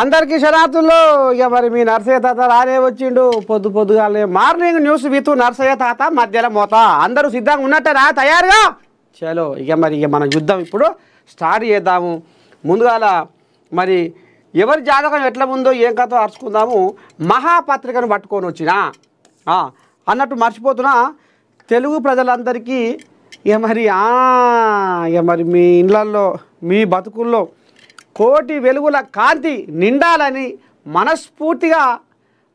అందరికీ శనార్థుల్లో ఇక మరి మీ నర్సయ్య తాత రానే వచ్చిండు. పొద్దుగాలే మార్నింగ్ న్యూస్ విత్ నర్సయ్య తాత మధ్యలో మోత. అందరూ సిద్ధంగా ఉన్నట్టరా? తయారుగా చలో ఇక మన యుద్ధం ఇప్పుడు స్టార్ట్ చేద్దాము. ముందుగాల మరి ఎవరి జాతకం ఎట్లా ఉందో ఏం కథ అరుచుకుందాము. మహాపత్రికను పట్టుకొని వచ్చినా అన్నట్టు మర్చిపోతున్నా తెలుగు ప్రజలందరికీ ఇక మరి మీ ఇళ్ళల్లో మీ బతుకుల్లో కోటి వెలుగుల కాంతి నిండాలని మనస్ఫూర్తిగా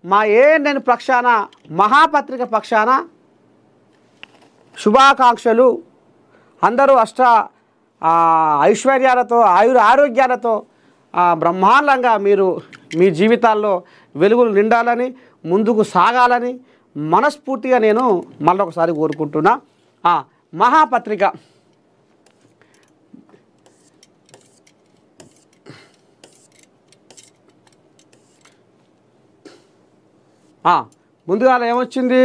మా నేను పక్షాన మహాపత్రిక పక్షాన శుభాకాంక్షలు. అందరూ ఐశ్వర్యాలతో ఆరోగ్యాలతో బ్రహ్మాండంగా మీరు మీ జీవితాల్లో వెలుగులు నిండాలని ముందుకు సాగాలని మనస్ఫూర్తిగా నేను మళ్ళొకసారి కోరుకుంటున్నా. మహాపత్రిక ముందుగా ఏమొచ్చింది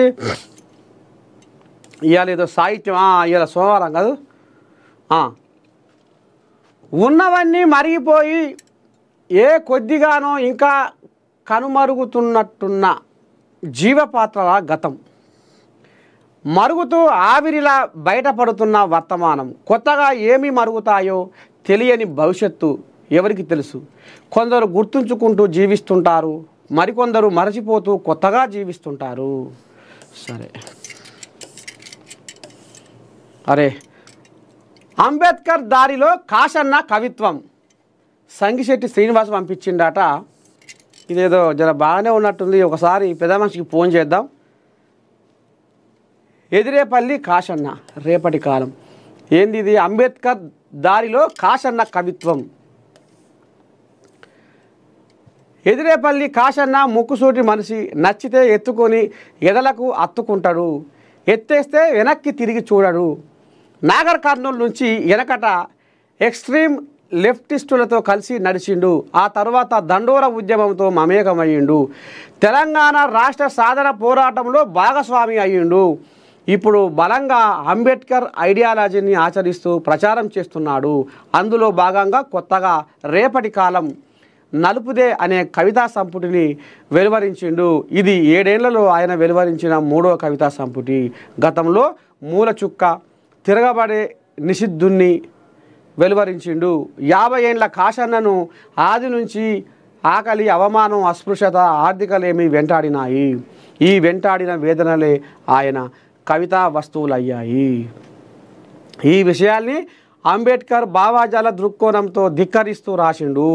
ఇవాళ ఏదో సాహిత్యం. ఇవాళ సోమవారం కాదు. ఉన్నవన్నీ మరిగిపోయి ఏ కొద్దిగానో ఇంకా కనుమరుగుతున్నట్టున్న జీవపాత్రల గతం మరుగుతూ ఆవిరిలా బయటపడుతున్న వర్తమానం. కొత్తగా ఏమి మరుగుతాయో తెలియని భవిష్యత్తు ఎవరికి తెలుసు. కొందరు గుర్తుంచుకుంటూ జీవిస్తుంటారు, మరికొందరు మరచిపోతూ కొత్తగా జీవిస్తుంటారు. సరే అరే అంబేద్కర్ దారిలో కాశన్న కవిత్వం సంగిశెట్టి శ్రీనివాస్ పంపించిండట. ఇదేదో జర బాగానే ఉన్నట్టుంది. ఒకసారి పెద్ద మనిషికి ఫోన్ చేద్దాం. ఎదిరేపల్లి కాశన్న రేపటి కాలం ఏంది ఇది? అంబేద్కర్ దారిలో కాశన్న కవిత్వం. ఎదిరేపల్లి కాశన్న ముక్కుసూటి మనిషి. నచ్చితే ఎత్తుకొని ఎదలకు అత్తుకుంటాడు, ఎత్తేస్తే వెనక్కి తిరిగి చూడడు. నాగర్ కర్నూలు నుంచి వెనకట ఎక్స్ట్రీమ్ లెఫ్టిస్టులతో కలిసి నడిచిండు. ఆ తర్వాత దండోర ఉద్యమంతో మమేకమయ్యిండు. తెలంగాణ రాష్ట్ర సాధన పోరాటంలో భాగస్వామి అయ్యిండు. ఇప్పుడు బలంగా అంబేద్కర్ ఐడియాలజీని ఆచరిస్తూ ప్రచారం చేస్తున్నాడు. అందులో భాగంగా కొత్తగా రేపటి కాలం నలుపుదే అనే కవితా సంపుటిని వెలువరించిండు. ఇది 7 ఏళ్లలో ఆయన వెలువరించిన 3వ కవితా సంపుటి. గతంలో మూల చుక్క, తిరగబడే నిషిద్ధుణ్ణి వెలువరించిండు. 50 ఏళ్ల కాశన్నను ఆది నుంచి ఆకలి, అవమానం, అస్పృశ్యత, ఆర్థికలేమి వెంటాడినాయి. ఈ వెంటాడిన వేదనలే ఆయన కవితా వస్తువులయ్యాయి. ఈ విషయాల్ని అంబేద్కర్ భావాజాల దృక్కోణంతో ధిక్కరిస్తూ రాసిండు.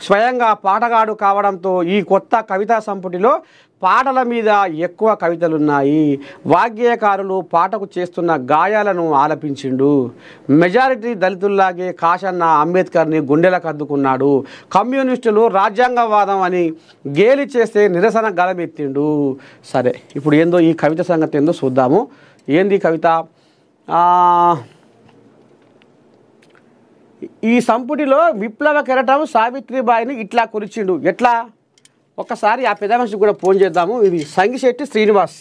స్వయంగా పాటగాడు కావడంతో ఈ కొత్త కవితా సంపుటిలో పాటల మీద ఎక్కువ కవితలున్నాయి. వాగ్గేయకారులు పాటకు చేస్తున్న గాయాలను ఆలపించిండు. మెజారిటీ దళితుల్లాగే కాశన్న అంబేద్కర్ని గుండెలకు అద్దుకున్నాడు. కమ్యూనిస్టులు రాజ్యాంగవాదం అని గేలి చేస్తే నిరసన గలమెత్తిండు. సరే ఇప్పుడు ఏందో ఈ కవిత సంగతి ఏందో చూద్దాము. ఏంది కవిత? ఈ సంపుటిలో విప్లవ కెరటం సావిత్రిబాయిని ఇట్లా కురిచిండు. ఎట్లా? ఒక్కసారి ఆ పెద్ద మనిషికి కూడా ఫోన్ చేద్దాము. ఇది సంగిశెట్టి శ్రీనివాస్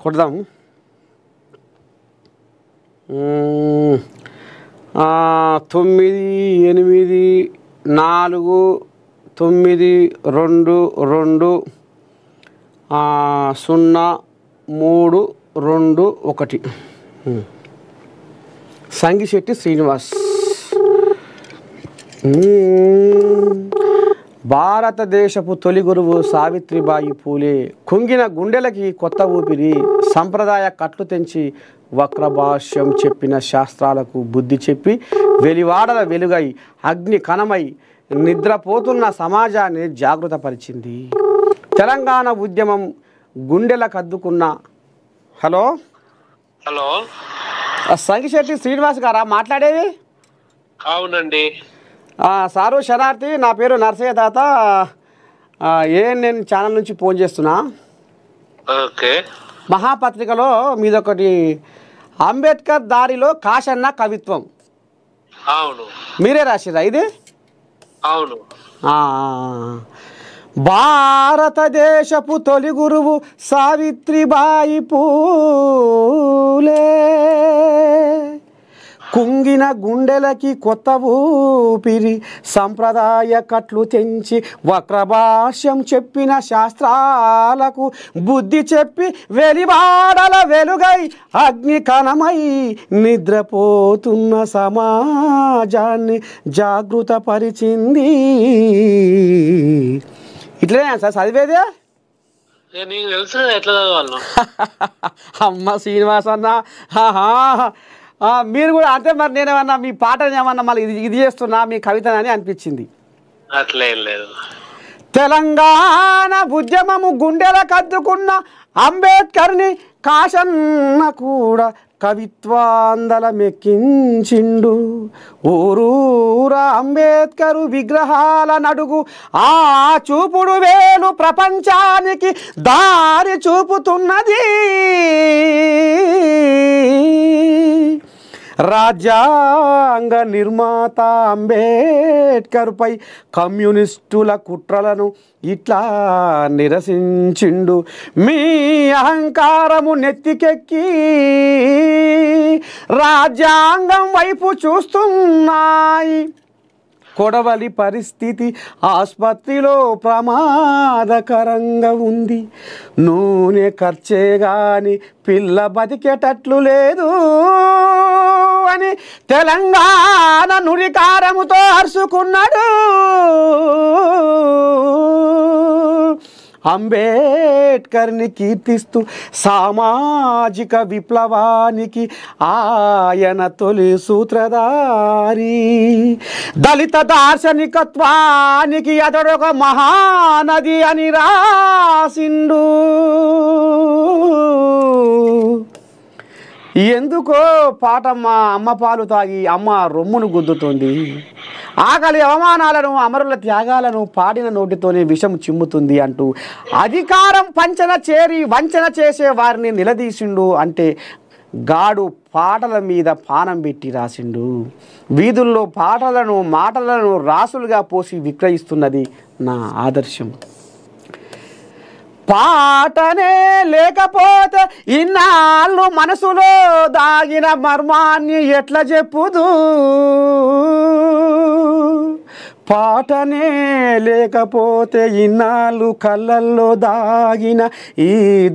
కొడదాము. 9842203221 సంగిశెట్టి శ్రీనివాస్. భారతదేశపు తొలి గురువు సావిత్రిబాయి పూలే. కుంగిన గుండెలకి కొత్త ఊపిరి. సంప్రదాయ కట్లు తెంచి వక్రభాష్యం చెప్పిన శాస్త్రాలకు బుద్ధి చెప్పి వెలివాడల వెలుగై అగ్ని కణమై నిద్రపోతున్న సమాజాన్ని జాగృతపరిచింది. తెలంగాణ ఉద్యమం గుండెలకు అద్దుకున్న. హలో హలో సంగిశెట్టి శ్రీనివాస్ గారా మాట్లాడేది? అవునండి సారు శనార్థి. నా పేరు నర్సయ్య తాత. నేను ఛానల్ నుంచి ఫోన్ చేస్తున్నా. ఓకే. మహాపత్రికలో మీదొకటి అంబేద్కర్ దారిలో కాశన్న కవిత్వం. అవును. మీరే రాసిరా ఇది? అవును. భారతదేశపు తొలి గురువు సావిత్రిబాయి పూలే కుంగిన గుండెలకి కొత్త ఊపిరి సంప్రదాయ కట్లు తెంచి వక్రభాష్యం చెప్పిన శాస్త్రాలకు బుద్ధి చెప్పి వెలివాడల వెలుగై అగ్ని కణమై నిద్రపోతున్న సమాజాన్ని జాగృతపరిచింది. ఇట్లనే సార్ చదివేదే. నీకు తెలుసు ఎట్లా చదవాలను. అమ్మ శ్రీనివాస్ అన్న, మీరు కూడా అంటే మరి నేనేమన్నా మీ పాటని ఏమన్నా మళ్ళీ ఇది చేస్తున్నా మీ కవితని అనిపించింది. అట్లేం లేదు. తెలంగాణ ఉద్యమము గుండెల కద్దుకున్న అంబేద్కర్ని కాశన్న కూడా కవిత్వాందల మెక్కించిండు. ఊరూరా అంబేద్కరు విగ్రహాల నడుగు ఆ చూపుడు వేలు ప్రపంచానికి దారి చూపుతున్నది. రాజ్యాంగ నిర్మాత అంబేద్కర్పై కమ్యూనిస్టుల కుట్రలను ఇట్లా నిరసించిండు. మీ అహంకారము నెత్తికెక్కి రాజ్యాంగం వైపు చూస్తున్నాయి. కొడవలి పరిస్థితి ఆసుపత్రిలో ప్రమాదకరంగా ఉంది. నూనె ఖర్చే గాని పిల్ల బతికేటట్లు లేదు అని తెలంగాణ నుడికారముతో అరుచుకున్నాడు. అంబేద్కర్ని కీర్తిస్తూ సామాజిక విప్లవానికి ఆయన తొలి సూత్రధారి. దళిత దార్శనికత్వానికి అతడొక మహానది అని రాసిండు. ఎందుకో పాటమ్మ అమ్మ పాలు తాగి అమ్మ రొమ్మును గుద్దుతుంది. ఆకలి అవమానాలను అమరుల త్యాగాలను పాడిన నోటితోనే విషం చిమ్ముతుంది అంటూ అధికారం పంచన చేరి వంచన చేసే వారిని నిలదీసిండు. అంటే గాడు పాటల మీద పానం పెట్టి రాసిండు. వీధుల్లో పాటలను మాటలను రాసులుగా పోసి విక్రయిస్తున్నది నా ఆదర్శం. పాటనే లేకపోతే ఇన్నాళ్ళు మనసులో దాగిన మర్మాన్ని ఎట్లా చెప్పుదు. పాటనే లేకపోతే ఇన్నాళ్ళు కళ్ళల్లో దాగిన ఈ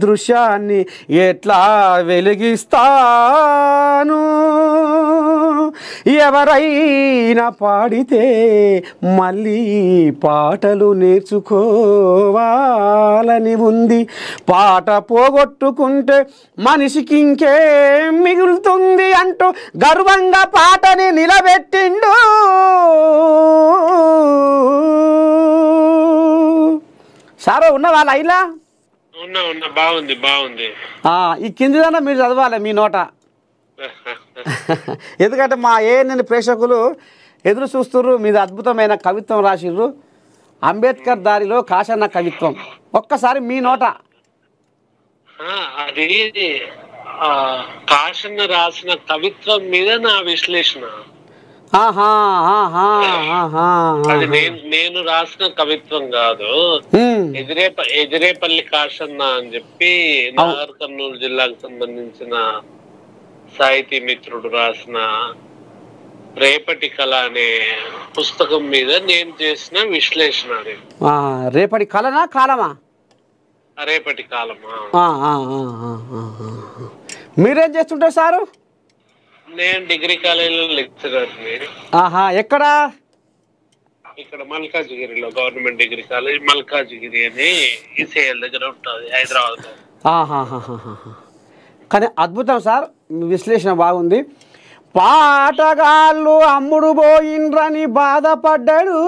దృశ్యాన్ని ఎట్లా వెలిగిస్తాను. ఎవరైనా పాడితే మళ్ళీ పాటలు నేర్చుకోవాలని ఉంది. పాట పోగొట్టుకుంటే మనిషికి ఇంకేం మిగులుతుంది అంటూ గర్వంగా పాటని నిలబెట్టిండు. సారో ఉన్నవా లైలా? ఉన్నా బాగుంది బాగుంది. ఈ కిందిదన్నా మీరు చదవాలి మీ నోట. ఎందుకంటే మా ఏఎన్ఎన్ ప్రేక్షకులు ఎదురు చూస్తుర్రు. మీద అద్భుతమైన కవిత్వం రాసిర్రు. అంబేద్కర్ దారిలో కాశన్న కవిత్వం ఒక్కసారి మీ నోట. అది కాశన్న రాసిన కవిత్వం మీద నా విశ్లేషణ. అది నేను రాసిన కవిత్వం కాదు. ఎదిరేపల్లి కాశన్న అని చెప్పి నాగర్ కర్నూలు జిల్లాకు సంబంధించిన సాహితీ మిత్రుడు రాసిన రేపటి కళ అనే పుస్తకం మీద నేను చేసిన విశ్లేషణ. అది రేపటి కళనా కాలమా? రేపటి కాలమా. మీరేం చేస్తుంటారు సారు? నేను డిగ్రీ కాలేజీలో లెక్చరర్ని. ఎక్కడ? ఇక్కడ మల్కాజ్గిరిలో గవర్నమెంట్ డిగ్రీ కాలేజ్ మల్కాజ్గిరి అని ఈసీఎల్ దగ్గర ఉంటుంది హైదరాబాద్. కానీ అద్భుతం సార్, విశ్లేషణ బాగుంది. పాటగాళ్ళు అమ్ముడు పోయిండ్రని బాధపడ్డాడు.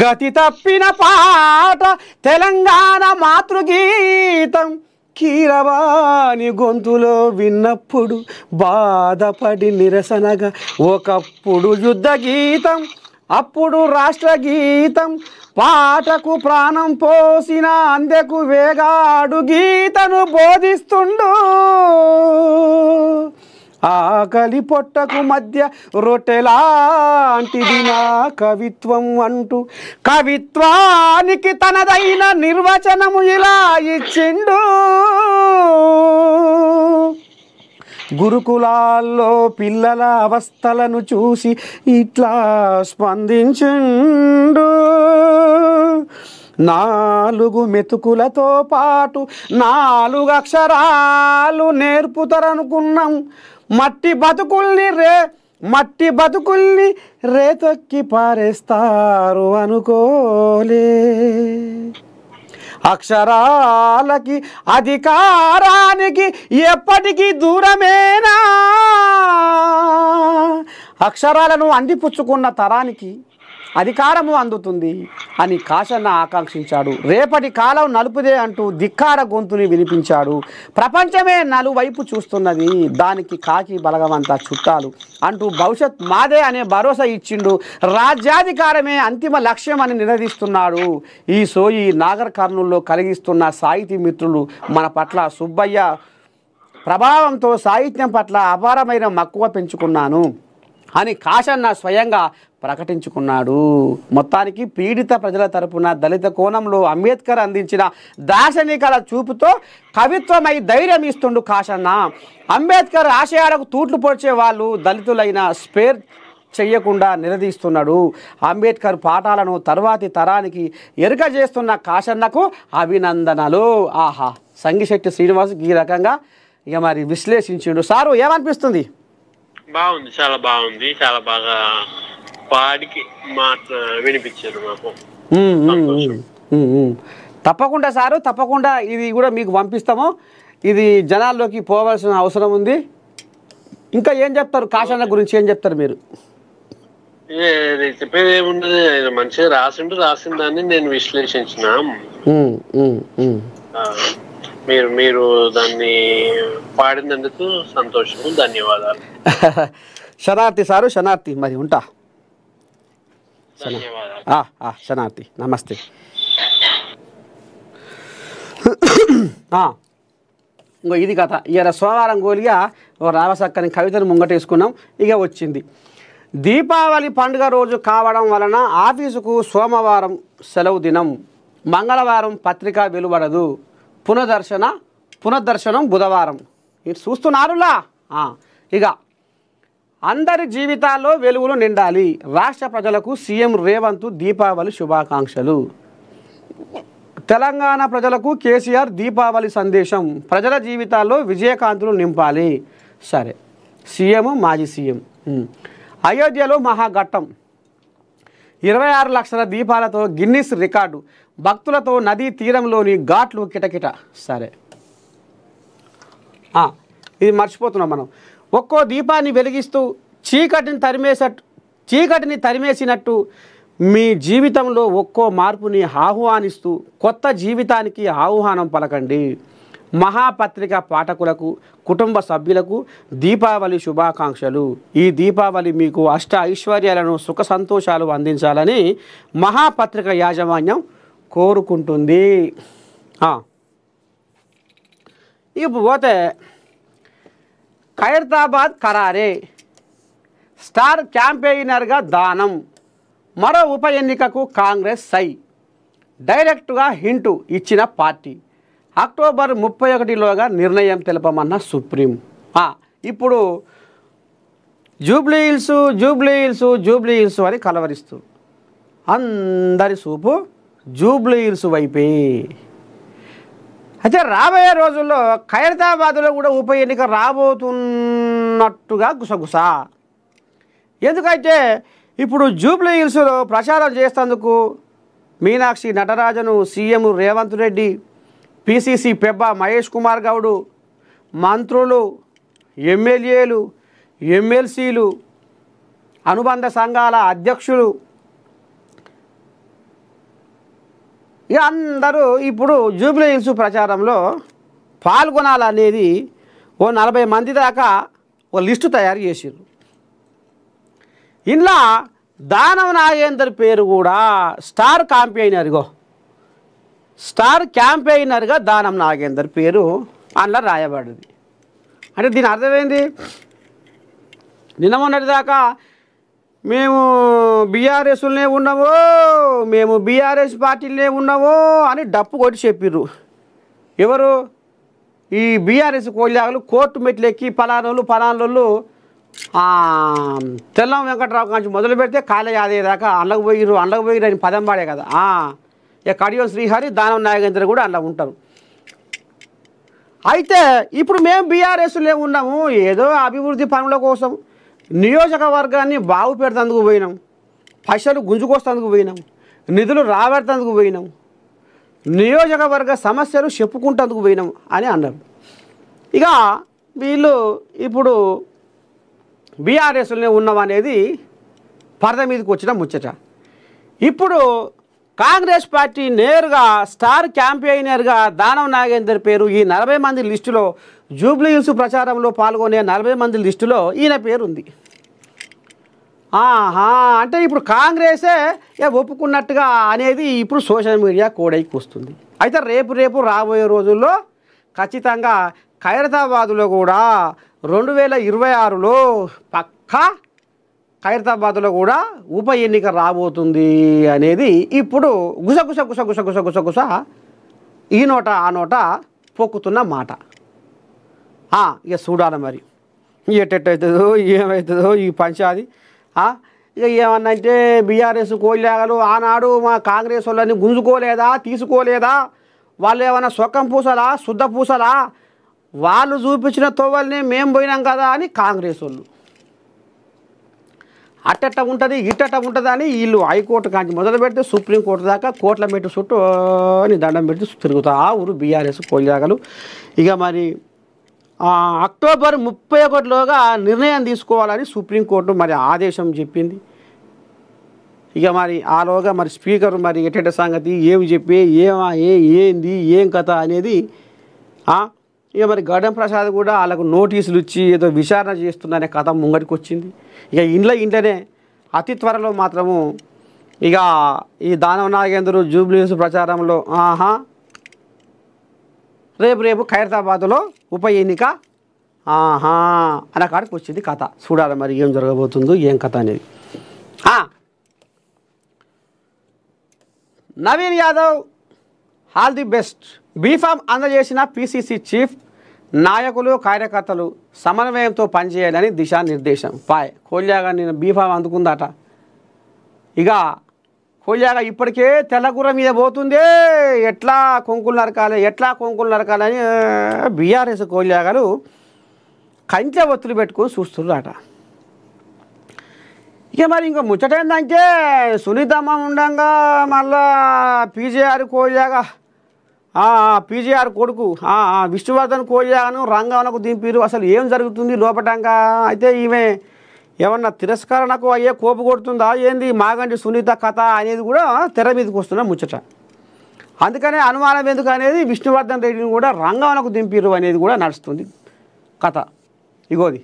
గతి తప్పిన పాట తెలంగాణ మాతృగీతం కీరవాణి గొంతులో విన్నప్పుడు బాధపడి నిరసనగా ఒకప్పుడు యుద్ధ గీతం, అప్పుడు రాష్ట్ర గీతం. పాటకు ప్రాణం పోసిన అందెకు వేగాడు గీతను బోధిస్తుండు. ఆకలి పొట్టకు మధ్య రొట్టెలాంటిది నా కవిత్వం అంటూ కవిత్వానికి తనదైన నిర్వచనము ఇలా ఇచ్చిండు. గురుకులాల్లో పిల్లల అవస్థలను చూసి ఇట్లా స్పందించుండు. 4 మెతుకులతో పాటు 4 అక్షరాలు నేర్పుతారనుకున్నాం. మట్టి బతుకుల్ని రేతొక్కి పారేస్తారు అనుకోలే. అక్షరాలకి అధికారానికి ఎప్పటికీ దూరమేనా. అక్షరాలను అందిపుచ్చుకున్న తరానికి అధికారము అందుతుంది అని కాశన్న ఆకాంక్షించాడు. రేపటి కాలం నలుపుదే అంటూ ధిక్కార గొంతుని వినిపించాడు. ప్రపంచమే నలువైపు చూస్తున్నది, దానికి కాకి బలగమంతా చుట్టాలు అంటూ భవిష్యత్ మాదే అనే భరోసా ఇచ్చిండు. రాజ్యాధికారమే అంతిమ లక్ష్యం అని నినదిస్తున్నాడు. ఈ సోయి నాగర్ కర్నూల్లో కలిగిస్తున్న సాహితీ మిత్రులు మన పట్ల సుబ్బయ్య ప్రభావంతో సాహిత్యం పట్ల అపారమైన మక్కువ పెంచుకున్నాను అని కాశన్న స్వయంగా ప్రకటించుకున్నాడు. మొత్తానికి పీడిత ప్రజల తరపున దళిత కోణంలో అంబేద్కర్ అందించిన దార్శనికల చూపుతో కవిత్వమై ధైర్యం ఇస్తుండు కాశన్న. అంబేద్కర్ ఆశయాలకు తూట్లు పొడిచే వాళ్ళు దళితులైన స్పేర్ చెయ్యకుండా నిలదీస్తున్నాడు. అంబేద్కర్ పాఠాలను తర్వాతి తరానికి ఎరుక చేస్తున్న కాశన్నకు అభినందనలు. ఆహా, సంగిశెట్టి శ్రీనివాస్ ఈ రకంగా ఇక మరి విశ్లేషించిండు. సారు ఏమనిపిస్తుంది? బాగుంది, చాలా బాగుంది, చాలా బాగా పాడికి మాట వినిపించారు మాకు. తప్పకుండా సారు, తప్పకుండా ఇది కూడా మీకు పంపిస్తాము. ఇది జనాల్లోకి పోవాల్సిన అవసరం ఉంది. ఇంకా ఏం చెప్తారు కాశన్న గురించి, ఏం చెప్తారు మీరు? చెప్పేది ఏముండదు, ఆయన మంచిగా రాసిన దాన్ని నేను విశ్లేషించిన. మీరు దాన్ని పాడినందుకు సంతోషము, ధన్యవాదాలు. శనార్థి సారు, శనార్థి, మరి ఉంటా. ధన్యవాదాలు. శనార్థి, నమస్తే. ఇంకో ఇది కథ. ఇక సోమవారం గోలిగా ఓ రావసక్కని కవితను ముంగటేసుకున్నాం. ఇక వచ్చింది దీపావళి పండుగ రోజు కావడం వలన ఆఫీసుకు సోమవారం సెలవు దినం, మంగళవారం పత్రిక వెలువడదు, పునర్దర్శనం బుధవారం. మీరు చూస్తున్నారులా. ఇక అందరి జీవితాల్లో వెలుగులు నిండాలి. రాష్ట్ర ప్రజలకు సీఎం రేవంత్ దీపావళి శుభాకాంక్షలు. తెలంగాణ ప్రజలకు కేసీఆర్ దీపావళి సందేశం. ప్రజల జీవితాల్లో విజయకాంతులు నింపాలి. సరే, సీఎం మాజీ సీఎం. అయోధ్యలో మహాఘట్టం. 26 లక్షల దీపాలతో గిన్నిస్ రికార్డు. భక్తులతో నదీ తీరంలోని ఘాట్లు కిటకిట. సరే, ఇది మర్చిపోతున్నాం మనం. ఒక్కో దీపాన్ని వెలిగిస్తూ చీకటిని తరిమేసినట్టు మీ జీవితంలో ఒక్కో మార్పుని ఆహ్వానిస్తూ కొత్త జీవితానికి ఆహ్వానం పలకండి. మహాపత్రిక పాఠకులకు, కుటుంబ సభ్యులకు దీపావళి శుభాకాంక్షలు. ఈ దీపావళి మీకు అష్ట ఐశ్వర్యాలను, సుఖ సంతోషాలు అందించాలని మహాపత్రిక యాజమాన్యం కోరుకుంటుంది. ఇక పోతే ఖైరతాబాద్ ఖరారే. స్టార్ క్యాంపెయినర్గా దానం. మరో ఉప ఎన్నికకు కాంగ్రెస్ సై. డైరెక్ట్గా హింటు ఇచ్చిన పార్టీ. అక్టోబర్ 31లోగా నిర్ణయం తెలపమన్న సుప్రీం. ఇప్పుడు జూబ్లీ హిల్స్ అని కలవరిస్తూ అందరి చూపు జూబ్లీ హిల్స్ వైపే. అయితే రాబోయే రోజుల్లో ఖైరతాబాద్లో కూడా ఉప ఎన్నిక రాబోతున్నట్టుగా గుసగుస. ఎందుకంటే ఇప్పుడు జూబ్లీ హిల్స్లో ప్రచారం చేసేందుకు మీనాక్షి నటరాజను, సీఎం రేవంత్ రెడ్డి, పిసిసి పెబ్బ మహేష్ కుమార్ గౌడ్, మంత్రులు, ఎమ్మెల్యేలు, ఎమ్మెల్సీలు, అనుబంధ సంఘాల అధ్యక్షులు ఇక అందరూ ఇప్పుడు జూబ్లీ హిల్స్ ప్రచారంలో పాల్గొనాలనేది ఓ 40 మంది దాకా ఓ లిస్టు తయారు చేసారు. ఇంట్లో దానం నాగేందర్ పేరు కూడా స్టార్ క్యాంపెయినర్గా దానం నాగేందర్ పేరు అందులో రాయబడింది. అంటే దీని అర్థమైంది, నిన్న మొన్నటిదాకా మేము బీఆర్ఎస్లనే ఉన్నామో, మేము బీఆర్ఎస్ పార్టీలనే ఉన్నామో అని డప్పు కొట్టి చెప్పిర్రు. ఎవరు? ఈ బీఆర్ఎస్ కోళ్ళాగలు కోర్టు మెట్లెక్కి పలానోళ్ళు తెల్లం వెంకట్రావు కాంచి మొదలు పెడితే కాళ యాదయ్య దాకా అండ్లకు పోయిరు అని పదం పాడే కదా. ఇక కడియం శ్రీహరి దానం నాగేంద్ర కూడా అందులో ఉంటారు. అయితే ఇప్పుడు మేము బీఆర్ఎస్లో ఉన్నాము, ఏదో అభివృద్ధి పనుల కోసం నియోజకవర్గాన్ని బాగు పెడతందుకు పోయినాం, పైసలు గుంజుకొస్తందుకు పోయినాం, నిధులు రాబెడతందుకు పోయినాం, నియోజకవర్గ సమస్యలు చెప్పుకుంటందుకు పోయినాం అని అన్నారు. ఇక వీళ్ళు ఇప్పుడు బీఆర్ఎస్లోనే ఉన్నాం అనేది పరద మీదకి వచ్చిన ముచ్చట. ఇప్పుడు కాంగ్రెస్ పార్టీ నేరుగా స్టార్ క్యాంపెయినర్గా దానం నాగేందర్ పేరు ఈ 40 మంది లిస్టులో, జూబ్లీ హిల్స్ ప్రచారంలో పాల్గొనే 40 మంది లిస్టులో ఈయన పేరు ఉంది. అంటే ఇప్పుడు కాంగ్రెసే ఒప్పుకున్నట్టుగా అనేది ఇప్పుడు సోషల్ మీడియా కోడైకి వస్తుంది. అయితే రేపు రాబోయే రోజుల్లో ఖచ్చితంగా ఖైరతాబాదులో కూడా 2026లో పక్కా ఖైరతాబాద్లో కూడా ఉప ఎన్నిక రాబోతుంది అనేది ఇప్పుడు గుసగుస ఈ నోట ఆ నోట పొక్కుతున్న మాట. ఇక చూడాలి మరి ఎట్టెట్టవుతుందో ఏమవుతుందో ఈ పంచాది. ఇక ఏమన్నా అంటే బీఆర్ఎస్ కోళ్ళాగలు ఆనాడు మా కాంగ్రెస్ వాళ్ళని గుంజుకోలేదా, తీసుకోలేదా, వాళ్ళు ఏమైనా సొక్కం పూసలా శుద్ధ పూసలా, వాళ్ళు చూపించిన తోవల్ని మేము పోయినాం కదా అని కాంగ్రెస్ వాళ్ళు అట్టట్ట ఉంటుంది ఇట్టట్ట ఉంటుంది అని వీళ్ళు హైకోర్టు కాంచి మొదలు పెడితే సుప్రీంకోర్టు దాకా కోట్ల మెట్టు చుట్టూ అని దండం పెట్టి తిరుగుతా ఊరు బీఆర్ఎస్ కోళ్ళాగలు. ఇక మరి అక్టోబర్ 31లోగా నిర్ణయం తీసుకోవాలని సుప్రీంకోర్టు మరి ఆదేశం చెప్పింది. ఇక మరి ఆలోగా మరి స్పీకర్ మరి ఎట్టెట్ట సంగతి ఏమి చెప్పి ఏంది ఏం కథ అనేది. ఇక మరి గడ్డం ప్రసాద్ కూడా వాళ్ళకు నోటీసులు ఇచ్చి ఏదో విచారణ చేస్తుందనే కథ ముంగడికి వచ్చింది. ఇక ఇంట్లోనే అతి త్వరలో మాత్రము ఇక ఈ దానం నాగేంద్ర జూబ్లీ హిల్స్ ప్రచారంలో రేపు ఖైరతాబాద్లో ఉప ఎన్నిక అనే కాడికి వచ్చింది కథ. చూడాలి మరి ఏం జరగబోతుందో ఏం కథ అనేది. Naveen Yadav all the best. B form అందజేసిన పీసీసీ చీఫ్ నాయకులు కార్యకర్తలు సమన్వయంతో పనిచేయాలని దిశానిర్దేశం. కోల్యాగా నేను బీఫామ్ అందుకుందట. ఇక కోల్యాగా ఇప్పటికే తెల్లగుర్ర మీద పోతుందే, ఎట్లా కొంకులు నరకాలని బీఆర్ఎస్ కోల్యాగాలు కంచె ఒత్తులు పెట్టుకొని చూస్తున్నారట. ఇక మరి ఇంకా ముచ్చటేందంటే సునీతమ్మ ఉండంగా మళ్ళా పీజేఆర్ కోల్యాగా పీజేఆర్ కొడుకు విష్ణువర్ధన్ కోల్యాను రంగంకు దింపిరు. అసలు ఏం జరుగుతుంది లోపటంగా? అయితే ఈమె ఏమన్నా తిరస్కరణకు అయ్యే కోపు కొడుతుందా ఏంది మాగంటి సునీత కథ అనేది కూడా తెర మీదకి వస్తున్న ముచ్చట. అందుకనే అనుమానం ఎందుకు అనేది విష్ణువర్ధన్ రెడ్డిని కూడా రంగంకు దింపిరు అనేది కూడా నడుస్తుంది కథ. ఇగోది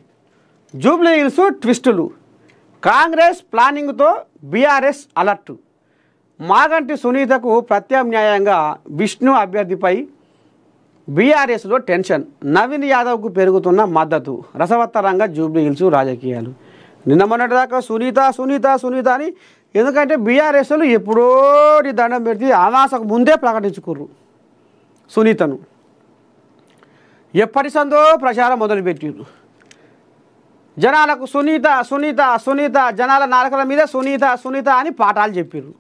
జూబ్లీ హిల్స్ ట్విస్టులు, కాంగ్రెస్ ప్లానింగ్తో బీఆర్ఎస్ అలర్టు, మాగంటి సునీతకు ప్రత్యామ్నాయంగా విష్ణు అభ్యర్థిపై బీఆర్ఎస్లో టెన్షన్, నవీన్ యాదవ్కు పెరుగుతున్న మద్దతు, రసవత్తరంగా జూబ్లీ హిల్స్ రాజకీయాలు. నిన్న మొన్నటిదాకా సునీత అని, ఎందుకంటే బీఆర్ఎస్లు ఎప్పుడో దండం పెడితే అమాసకు ముందే ప్రకటించుకుర్రు సునీతను. ఎప్పటి సందో ప్రచారం మొదలుపెట్టిర్రు. జనాలకు సునీత జనాల నాలుకల మీద సునీత అని పాఠాలు చెప్పిర్రు.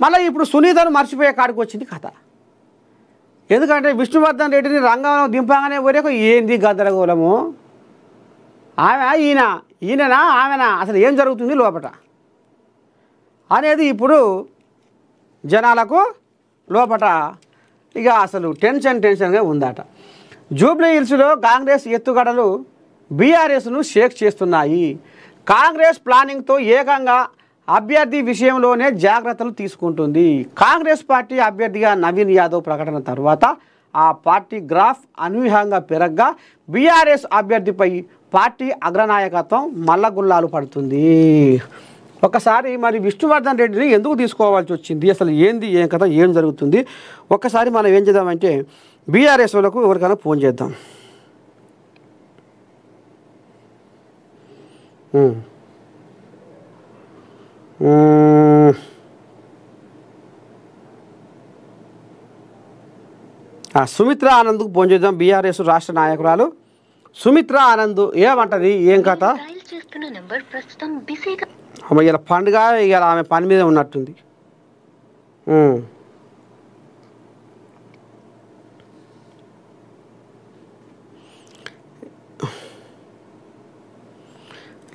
మళ్ళీ ఇప్పుడు సునీతను మర్చిపోయే కాడికి వచ్చింది కథ. ఎందుకంటే విష్ణువర్ధన్ రెడ్డిని రంగంలో దింపగానే వరకు ఏంది గద్దరగోళము, ఈయననా ఆమెనా, అసలు ఏం జరుగుతుంది లోపట అనేది ఇప్పుడు జనాలకు లోపట ఇక అసలు టెన్షన్గా ఉందట. జూబ్లీ హిల్స్లో కాంగ్రెస్ ఎత్తుగడలు బీఆర్ఎస్ను షేక్ చేస్తున్నాయి. కాంగ్రెస్ ప్లానింగ్తో ఏకంగా అభ్యర్థి విషయంలోనే జాగ్రత్తలు తీసుకుంటుంది. కాంగ్రెస్ పార్టీ అభ్యర్థిగా నవీన్ యాదవ్ ప్రకటన తర్వాత ఆ పార్టీ గ్రాఫ్ అనూహ్యంగా పెరగ్గా బీఆర్ఎస్ అభ్యర్థిపై పార్టీ అగ్రనాయకత్వం మల్లగుల్లాలు పడుతుంది. ఒకసారి మరి విష్ణువర్ధన్ రెడ్డిని ఎందుకు తీసుకోవాల్సి వచ్చింది, అసలు ఏంది ఏం కథ ఏం జరుగుతుంది, ఒక్కసారి మనం ఏం చేద్దామంటే బీఆర్ఎస్ వాళ్ళకు ఎవరికైనా ఫోన్ చేద్దాం. సుమిత్ర ఆనంద్కు ఫోన్ చేద్దాం. బీఆర్ఎస్ రాష్ట్ర నాయకురాలు సుమిత్ర ఆనంద్ ఏమంటది, ఏం కథ? అమ్మ ఇలా పండుగ, ఇవాళ ఆమె పని మీద ఉన్నట్టుంది.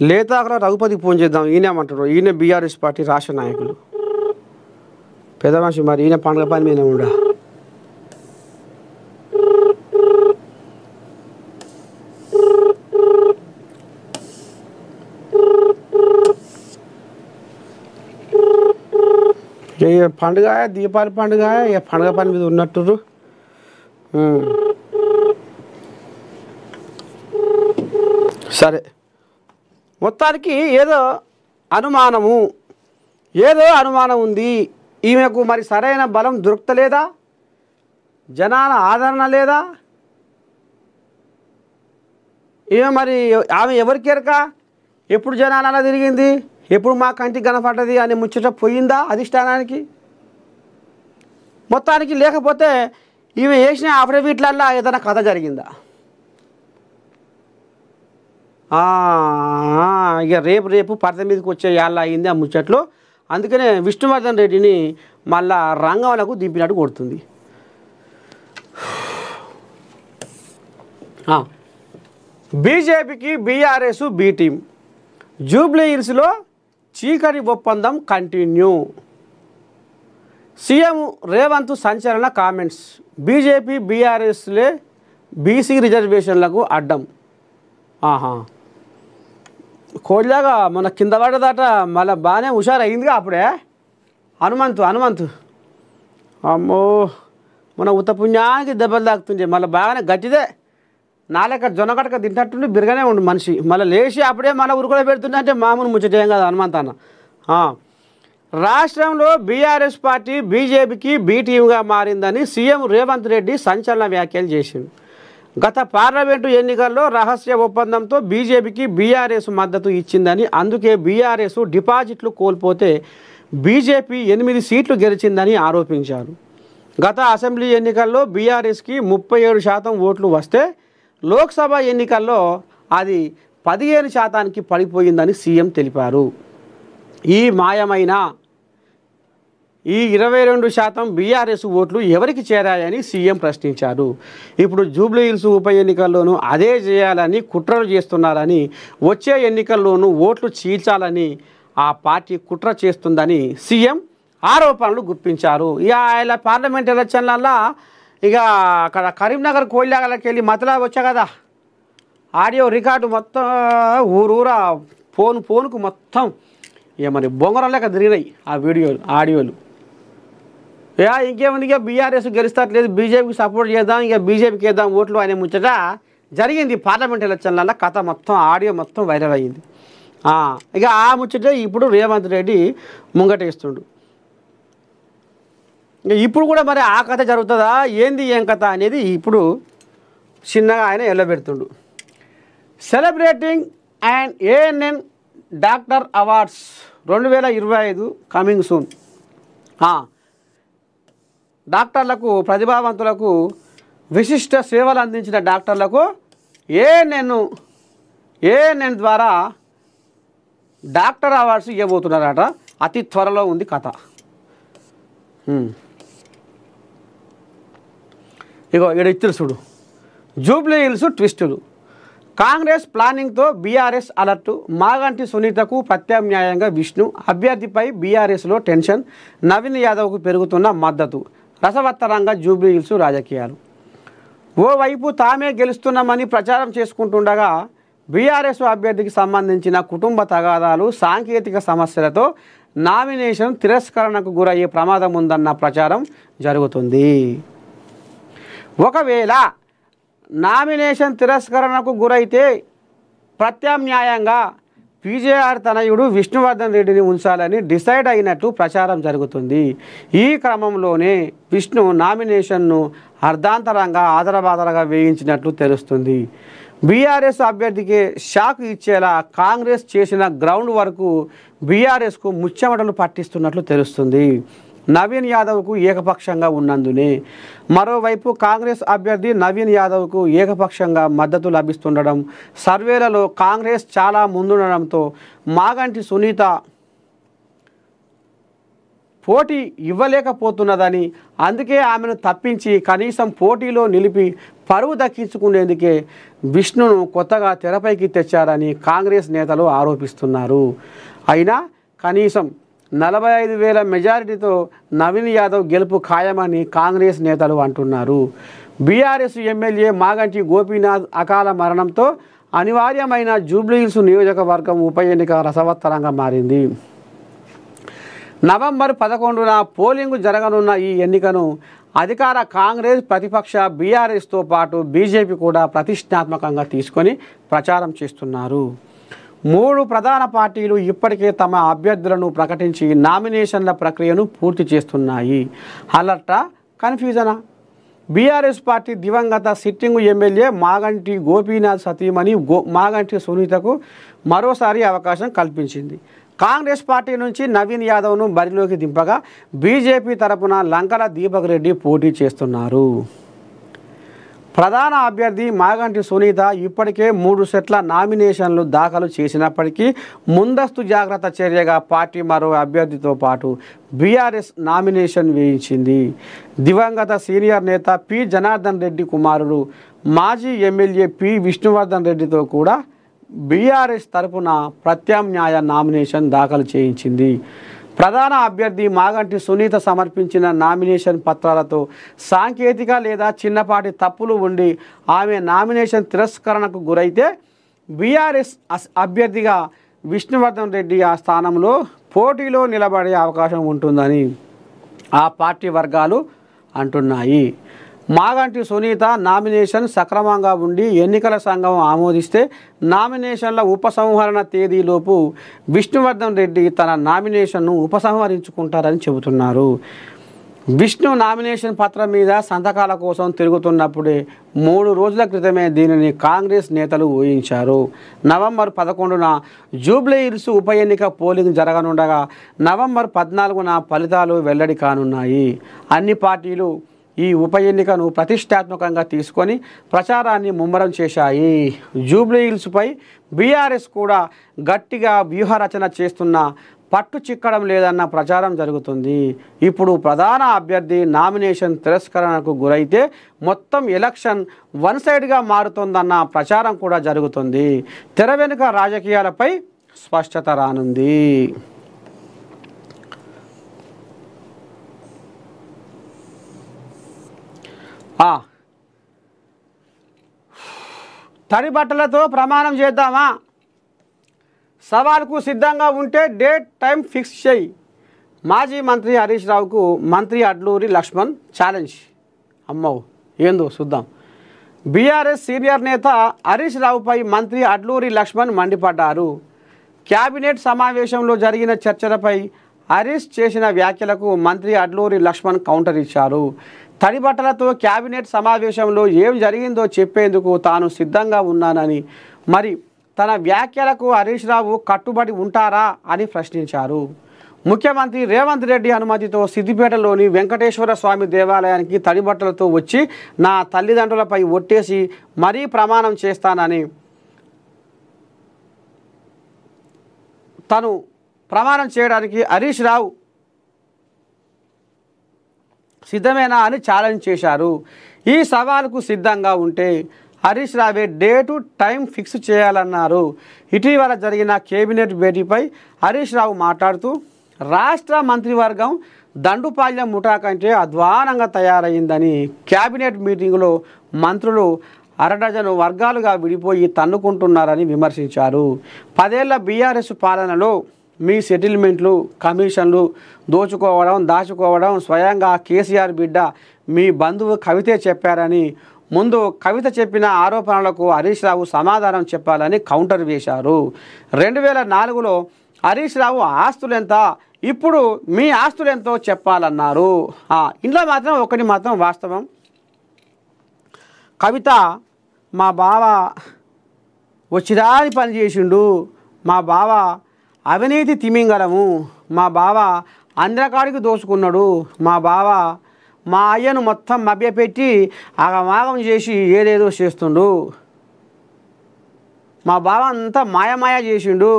లేతాకరా రఘుపతికి ఫోన్ చేద్దాం. ఈయనేమంటాడు, ఈయన బీఆర్ఎస్ పార్టీ రాష్ట్ర నాయకులు పెద్ద మనిషి, మరి ఈయన పండుగ పని మీద ఉండా. పండుగ దీపావళి పండుగ, పండుగ పని మీద ఉన్నట్టు. సరే, మొత్తానికి ఏదో అనుమానం ఉంది ఈమెకు. మరి సరైన బలం దొరుకుతలేదా? జనాల ఆదరణ లేదా? ఈమె మరి ఆమె ఎవరికి ఎరక? ఎప్పుడు జనాలు అలా తిరిగింది, ఎప్పుడు మా కంటికి కనపడ్డది అని ముచ్చట పోయిందా అధిష్టానానికి? మొత్తానికి లేకపోతే ఈమె వేసిన అఫిడవిట్లల్లో ఏదైనా కథ జరిగిందా? ఇక రేపు పరద మీదకి వచ్చే యాళ్ళ అయింది ఆ ముచ్చట్లు. అందుకనే విష్ణువర్ధన్ రెడ్డిని మళ్ళా రంగంలకు దింపినట్టు కొడుతుంది. బీజేపీకి బీఆర్ఎస్ బి టీం. జూబ్లీ హిల్స్లో చీకటి ఒప్పందం కంటిన్యూ. సీఎం రేవంత్ సంచలన కామెంట్స్. బీజేపీ బీఆర్ఎస్లే బీసీ రిజర్వేషన్లకు అడ్డం. కోళ్ళగా మన కింద పడ్డదట, మళ్ళీ బాగానే హుషారయిందిగా అప్పుడే. హనుమంతు అమ్మో, మన ఉత్తపుణ్యానికి దెబ్బలు తాకుతుండే. మళ్ళీ బాగానే గట్టిదే, నాలేక జొన్నకటక తింటట్టుండి బిరగానే ఉండు మనిషి. మళ్ళీ లేచి అప్పుడే మళ్ళీ ఉరుకులో పెడుతుండే అంటే మామూలు ముచ్చటేం కాదు హనుమంత్ అన్న. రాష్ట్రంలో బీఆర్ఎస్ పార్టీ బీజేపీకి బీ టీమ్గా మారిందని సీఎం రేవంత్ రెడ్డి సంచలన వ్యాఖ్యలు చేసిండు. గత పార్లమెంటు ఎన్నికల్లో రహస్య ఒప్పందంతో బీజేపీకి బీఆర్ఎస్ మద్దతు ఇచ్చిందని, అందుకే బీఆర్ఎస్ డిపాజిట్లు కోల్పోతే బీజేపీ 8 సీట్లు గెలిచిందని ఆరోపించారు. గత అసెంబ్లీ ఎన్నికల్లో బీఆర్ఎస్కి 37% ఓట్లు వస్తే లోక్సభ ఎన్నికల్లో అది 15% పడిపోయిందని సీఎం తెలిపారు. ఈ మాయమైన ఈ 22% బీఆర్ఎస్ ఓట్లు ఎవరికి చేరాయని సీఎం ప్రశ్నించారు. ఇప్పుడు జూబ్లీ హిల్స్ ఉప ఎన్నికల్లోనూ అదే చేయాలని కుట్రలు చేస్తున్నారని, వచ్చే ఎన్నికల్లోనూ ఓట్లు చీల్చాలని ఆ పార్టీ కుట్ర చేస్తుందని సీఎం ఆరోపణలు గుప్పించారు. ఇక ఇలా పార్లమెంట్ ఎలక్షన్లల్లో ఇక అక్కడ కరీంనగర్ కోయిలాగలకి వెళ్ళి మతలా వచ్చా కదా, ఆడియో రికార్డు మొత్తం ఊరూరా ఫోనుకు మొత్తం మరి బొంగరం లేక తిరిగినాయి ఆ ఆడియోలు. ఇంకేముంది, ఇక బీఆర్ఎస్ గెలుస్తట్లేదు, బీజేపీకి సపోర్ట్ చేద్దాం, ఇక బీజేపీకి వేద్దాం ఓట్లు అనే ముచ్చట జరిగింది పార్లమెంట్ ఎలక్షన్లలో. కథ మొత్తం ఆడియో మొత్తం వైరల్ అయ్యింది. ఇక ఆ ముచ్చటే ఇప్పుడు రేవంత్ రెడ్డి ముంగటేస్తుండు. ఇప్పుడు కూడా మరి ఆ కథ జరుగుతుందా ఏంది, ఏం కథ అనేది ఇప్పుడు చిన్నగా ఆయన ఎల్లబెడుతుండు. Celebrating and ANN doctor awards 2025 coming soon. డాక్టర్లకు, ప్రతిభావంతులకు, విశిష్ట సేవలు అందించిన డాక్టర్లకు ఏఎన్ఎన్ ద్వారా డాక్టర్ అవార్డ్స్ ఇవ్వబోతున్నారట. అతి త్వరలో ఉంది కథ. ఇగో ఇక్కడ ఇచ్చారు చూడు, జూబ్లీ హిల్స్ ట్విస్టులు. కాంగ్రెస్ ప్లానింగ్తో బీఆర్ఎస్ అలర్టు. మాగంటి సునీతకు ప్రత్యామ్నాయంగా విష్ణు. అభ్యర్థిపై బీఆర్ఎస్లో టెన్షన్. నవీన్ యాదవ్కు పెరుగుతున్న మద్దతు. రసవత్తరంగా జూబ్లీ హిల్స్ రాజకీయాలు. ఓవైపు తామే గెలుస్తున్నామని ప్రచారం చేసుకుంటుండగా బీఆర్ఎస్ అభ్యర్థికి సంబంధించిన కుటుంబ తగాదాలు, సాంకేతిక సమస్యలతో నామినేషన్ తిరస్కరణకు గురయ్యే ప్రమాదం ఉందన్న ప్రచారం జరుగుతుంది. ఒకవేళ నామినేషన్ తిరస్కరణకు గురైతే ప్రత్యామ్నాయంగా పీజేఆర్ తనయుడు విష్ణువర్ధన్ రెడ్డిని ఉంచాలని డిసైడ్ అయినట్టు ప్రచారం జరుగుతుంది. ఈ క్రమంలోనే విష్ణు నామినేషన్ను అర్ధాంతరంగా ఆదరబాదరగా వేయించినట్లు తెలుస్తుంది. బీఆర్ఎస్ అభ్యర్థికి షాక్ ఇచ్చేలా కాంగ్రెస్ చేసిన గ్రౌండ్ వరకు బీఆర్ఎస్కు ముచ్చెమటలు పట్టిస్తున్నట్లు తెలుస్తుంది. నవీన్ యాదవ్కు ఏకపక్షంగా ఉన్నందునే. మరోవైపు కాంగ్రెస్ అభ్యర్థి నవీన్ యాదవ్కు ఏకపక్షంగా మద్దతు లభిస్తుండడం, సర్వేలలో కాంగ్రెస్ చాలా ముందుండడంతో మాగంటి సునీత పోటీ ఇవ్వలేకపోతున్నదని, అందుకే ఆమెను తప్పించి కనీసం పోటీలో నిలిపి పరువు దక్కించుకునేందుకే విష్ణును కొత్తగా తెరపైకి తెచ్చారని కాంగ్రెస్ నేతలు ఆరోపిస్తున్నారు. అయినా కనీసం 45,000 మెజారిటీతో నవీన్ యాదవ్ గెలుపు ఖాయమని కాంగ్రెస్ నేతలు అంటున్నారు. బీఆర్ఎస్ ఎమ్మెల్యే మాగంటి గోపీనాథ్ అకాల మరణంతో అనివార్యమైన జూబ్లీహిల్స్ నియోజకవర్గం ఉప ఎన్నిక రసవత్తరంగా మారింది. నవంబర్ 11న పోలింగు జరగనున్న ఈ ఎన్నికను అధికార కాంగ్రెస్, ప్రతిపక్ష బీఆర్ఎస్తో పాటు బీజేపీ కూడా ప్రతిష్టాత్మకంగా తీసుకొని ప్రచారం చేస్తున్నారు. 3 ప్రధాన పార్టీలు ఇప్పటికే తమ అభ్యర్థులను ప్రకటించి నామినేషన్ల ప్రక్రియను పూర్తి చేస్తున్నాయి. అలర్టా, కన్ఫ్యూజనా? బీఆర్ఎస్ పార్టీ దివంగత సిట్టింగ్ ఎమ్మెల్యే మాగంటి గోపీనాథ్ సతీమణి మాగంటి సునీతకు మరోసారి అవకాశం కల్పించింది. కాంగ్రెస్ పార్టీ నుంచి నవీన్ యాదవ్ను బరిలోకి దింపగా బీజేపీ తరపున లంకల దీపక్ రెడ్డి పోటీ చేస్తున్నారు. ప్రధాన అభ్యర్థి మాగంటి సునీత ఇప్పటికే 3 సెట్ల నామినేషన్లు దాఖలు చేసినప్పటికీ ముందస్తు జాగ్రత్త చర్యగా పార్టీ మరో అభ్యర్థితో పాటు బీఆర్ఎస్ నామినేషన్ వేయించింది. దివంగత సీనియర్ నేత పి జనార్దన్ రెడ్డి కుమారుడు మాజీ ఎమ్మెల్యే పి విష్ణువర్ధన్ రెడ్డితో కూడా బీఆర్ఎస్ తరపున ప్రత్యామ్నాయ నామినేషన్ దాఖలు చేయించింది. ప్రధాన అభ్యర్థి మాగంటి సునీత సమర్పించిన నామినేషన్ పత్రాలతో సాంకేతిక లేదా చిన్నపాటి తప్పులు ఉండి ఆమె నామినేషన్ తిరస్కరణకు గురైతే బీఆర్ఎస్ అభ్యర్థిగా విష్ణువర్ధన్ రెడ్డి ఆ స్థానంలో పోటీలో నిలబడే అవకాశం ఉంటుందని ఆ పార్టీ వర్గాలు అంటున్నాయి. మాగంటి సునీత నామినేషన్ సక్రమంగా ఉండి ఎన్నికల సంఘం ఆమోదిస్తే నామినేషన్ల ఉపసంహరణ తేదీలోపు విష్ణువర్ధన్ రెడ్డి తన నామినేషన్ను ఉపసంహరించుకుంటారని చెబుతున్నారు. విష్ణు నామినేషన్ పత్రం మీద సంతకాల కోసం తిరుగుతున్నప్పుడే 3 రోజుల క్రితమే దీనిని కాంగ్రెస్ నేతలు ఊహించారు. నవంబర్ 11న జూబ్లీహిల్స్ ఉప ఎన్నిక పోలింగ్ జరగనుండగా నవంబర్ 14న ఫలితాలు వెల్లడి కానున్నాయి. అన్ని పార్టీలు ఈ ఉప ఎన్నికను ప్రతిష్టాత్మకంగా తీసుకొని ప్రచారాన్ని ముమ్మరం చేశాయి. జూబ్లీహిల్స్పై బీఆర్ఎస్ కూడా గట్టిగా వ్యూహరచన చేస్తున్న పట్టు చిక్కడం లేదన్న ప్రచారం జరుగుతుంది. ఇప్పుడు ప్రధాన అభ్యర్థి నామినేషన్ తిరస్కరణకు గురైతే మొత్తం ఎలక్షన్ వన్ సైడ్గా మారుతుందన్న ప్రచారం కూడా జరుగుతుంది. తెర వెనుక రాజకీయాలపై స్పష్టత రానుంది. తడి బట్టలతో ప్రమాణం చేద్దామా? సవాల్కు సిద్ధంగా ఉంటే డేట్ టైం ఫిక్స్ చేయి. మాజీ మంత్రి హరీష్ రావుకు మంత్రి అడ్లూరి లక్ష్మణ్ ఛాలెంజ్. అమ్మో ఏందో చూద్దాం. బీఆర్ఎస్ సీనియర్ నేత హరీష్ రావుపై మంత్రి అడ్లూరి లక్ష్మణ్ మండిపడ్డారు. క్యాబినెట్ సమావేశంలో జరిగిన చర్చలపై హరీష్ చేసిన వ్యాఖ్యలకు మంత్రి అడ్లూరి లక్ష్మణ్ కౌంటర్ ఇచ్చారు. తడి బట్టలతో క్యాబినెట్ సమావేశంలో ఏం జరిగిందో చెప్పేందుకు తాను సిద్ధంగా ఉన్నానని, మరి తన వ్యాఖ్యలకు హరీష్ రావు కట్టుబడి ఉంటారా అని ప్రశ్నించారు. ముఖ్యమంత్రి రేవంత్ రెడ్డి అనుమతితో సిద్దిపేటలోని వెంకటేశ్వర స్వామి దేవాలయానికి తడి బట్టలతో వచ్చి నా తల్లిదండ్రులపై ఒట్టేసి మరీ ప్రమాణం చేస్తానని తను ప్రమాణం చేయడానికి హరీష్ రావు సిద్ధమేనా అని ఛాలెంజ్ చేశారు. ఈ సవాలుకు సిద్ధంగా ఉంటే హరీష్ రావే డేటు టైం ఫిక్స్ చేయాలన్నారు. ఇటీవల జరిగిన కేబినెట్ భేటీపై హరీష్ రావు మాట్లాడుతూ రాష్ట్ర మంత్రివర్గం దండుపాళ్యం ముఠా కంటే అధ్వానంగా తయారైందని, క్యాబినెట్ మీటింగులో మంత్రులు అరడజను వర్గాలుగా విడిపోయి తన్నుకుంటున్నారని విమర్శించారు. 10 ఏళ్ల బీఆర్ఎస్ పాలనలో మీ సెటిల్మెంట్లు, కమిషన్లు దాచుకోవడం స్వయంగా కేసీఆర్ బిడ్డ మీ బంధువు కవితే చెప్పారని, ముందు కవిత చెప్పిన ఆరోపణలకు హరీష్ రావు సమాధానం చెప్పాలని కౌంటర్ వేశారు. 2004లో హరీష్ రావు ఆస్తులెంత, ఇప్పుడు మీ ఆస్తులెంతో చెప్పాలన్నారు. ఇంట్లో మాత్రం ఒకటి మాత్రం వాస్తవం, కవిత మా బావ వచ్చిరాని పని చేసిండు, మా బావ అవినీతి తిమింగలము, మా బావ అందరికాడికి దోచుకున్నాడు మా బావ. మా అయ్యను మొత్తం మభ్యపెట్టి ఆగమాగం చేసి ఏదేదో చేస్తుండు. మా బావ అంతా మాయమాయ చేసిండు.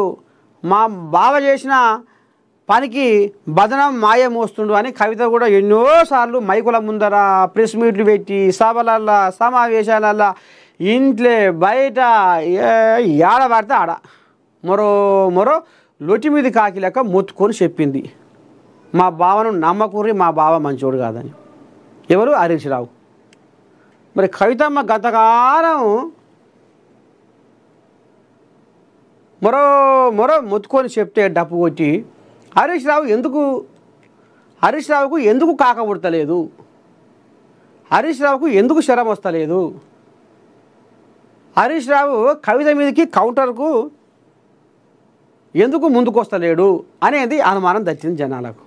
మా బావ చేసిన పనికి బదనం మాయ మోస్తుండు అని కవిత కూడా ఎన్నోసార్లు మైకుల ముందర ప్రెస్ మీట్లు పెట్టి సభలల్లా సమావేశాలల్లా ఇంట్లో బయట ఏడ పడితే ఆడ మరో లొటి మీద కాకి లెక్క మొత్తుకొని చెప్పింది. మా బావను నమ్మకూరి మా బావ మంచోడు కాదని. ఎవరు? హరీష్ రావు. మరి కవితమ్మ గతకాలం మరో మొత్తుకొని చెప్తే డప్పు కొట్టి హరీష్ రావుకు ఎందుకు కాక పుడతలేదు? హరీష్ రావుకు ఎందుకు శరం వస్తలేదు? హరీష్ రావు కవిత మీదకి కౌంటర్కు ఎందుకు ముందుకు వస్తలేడు అనేది అనుమానం దచ్చింది జనాలకు.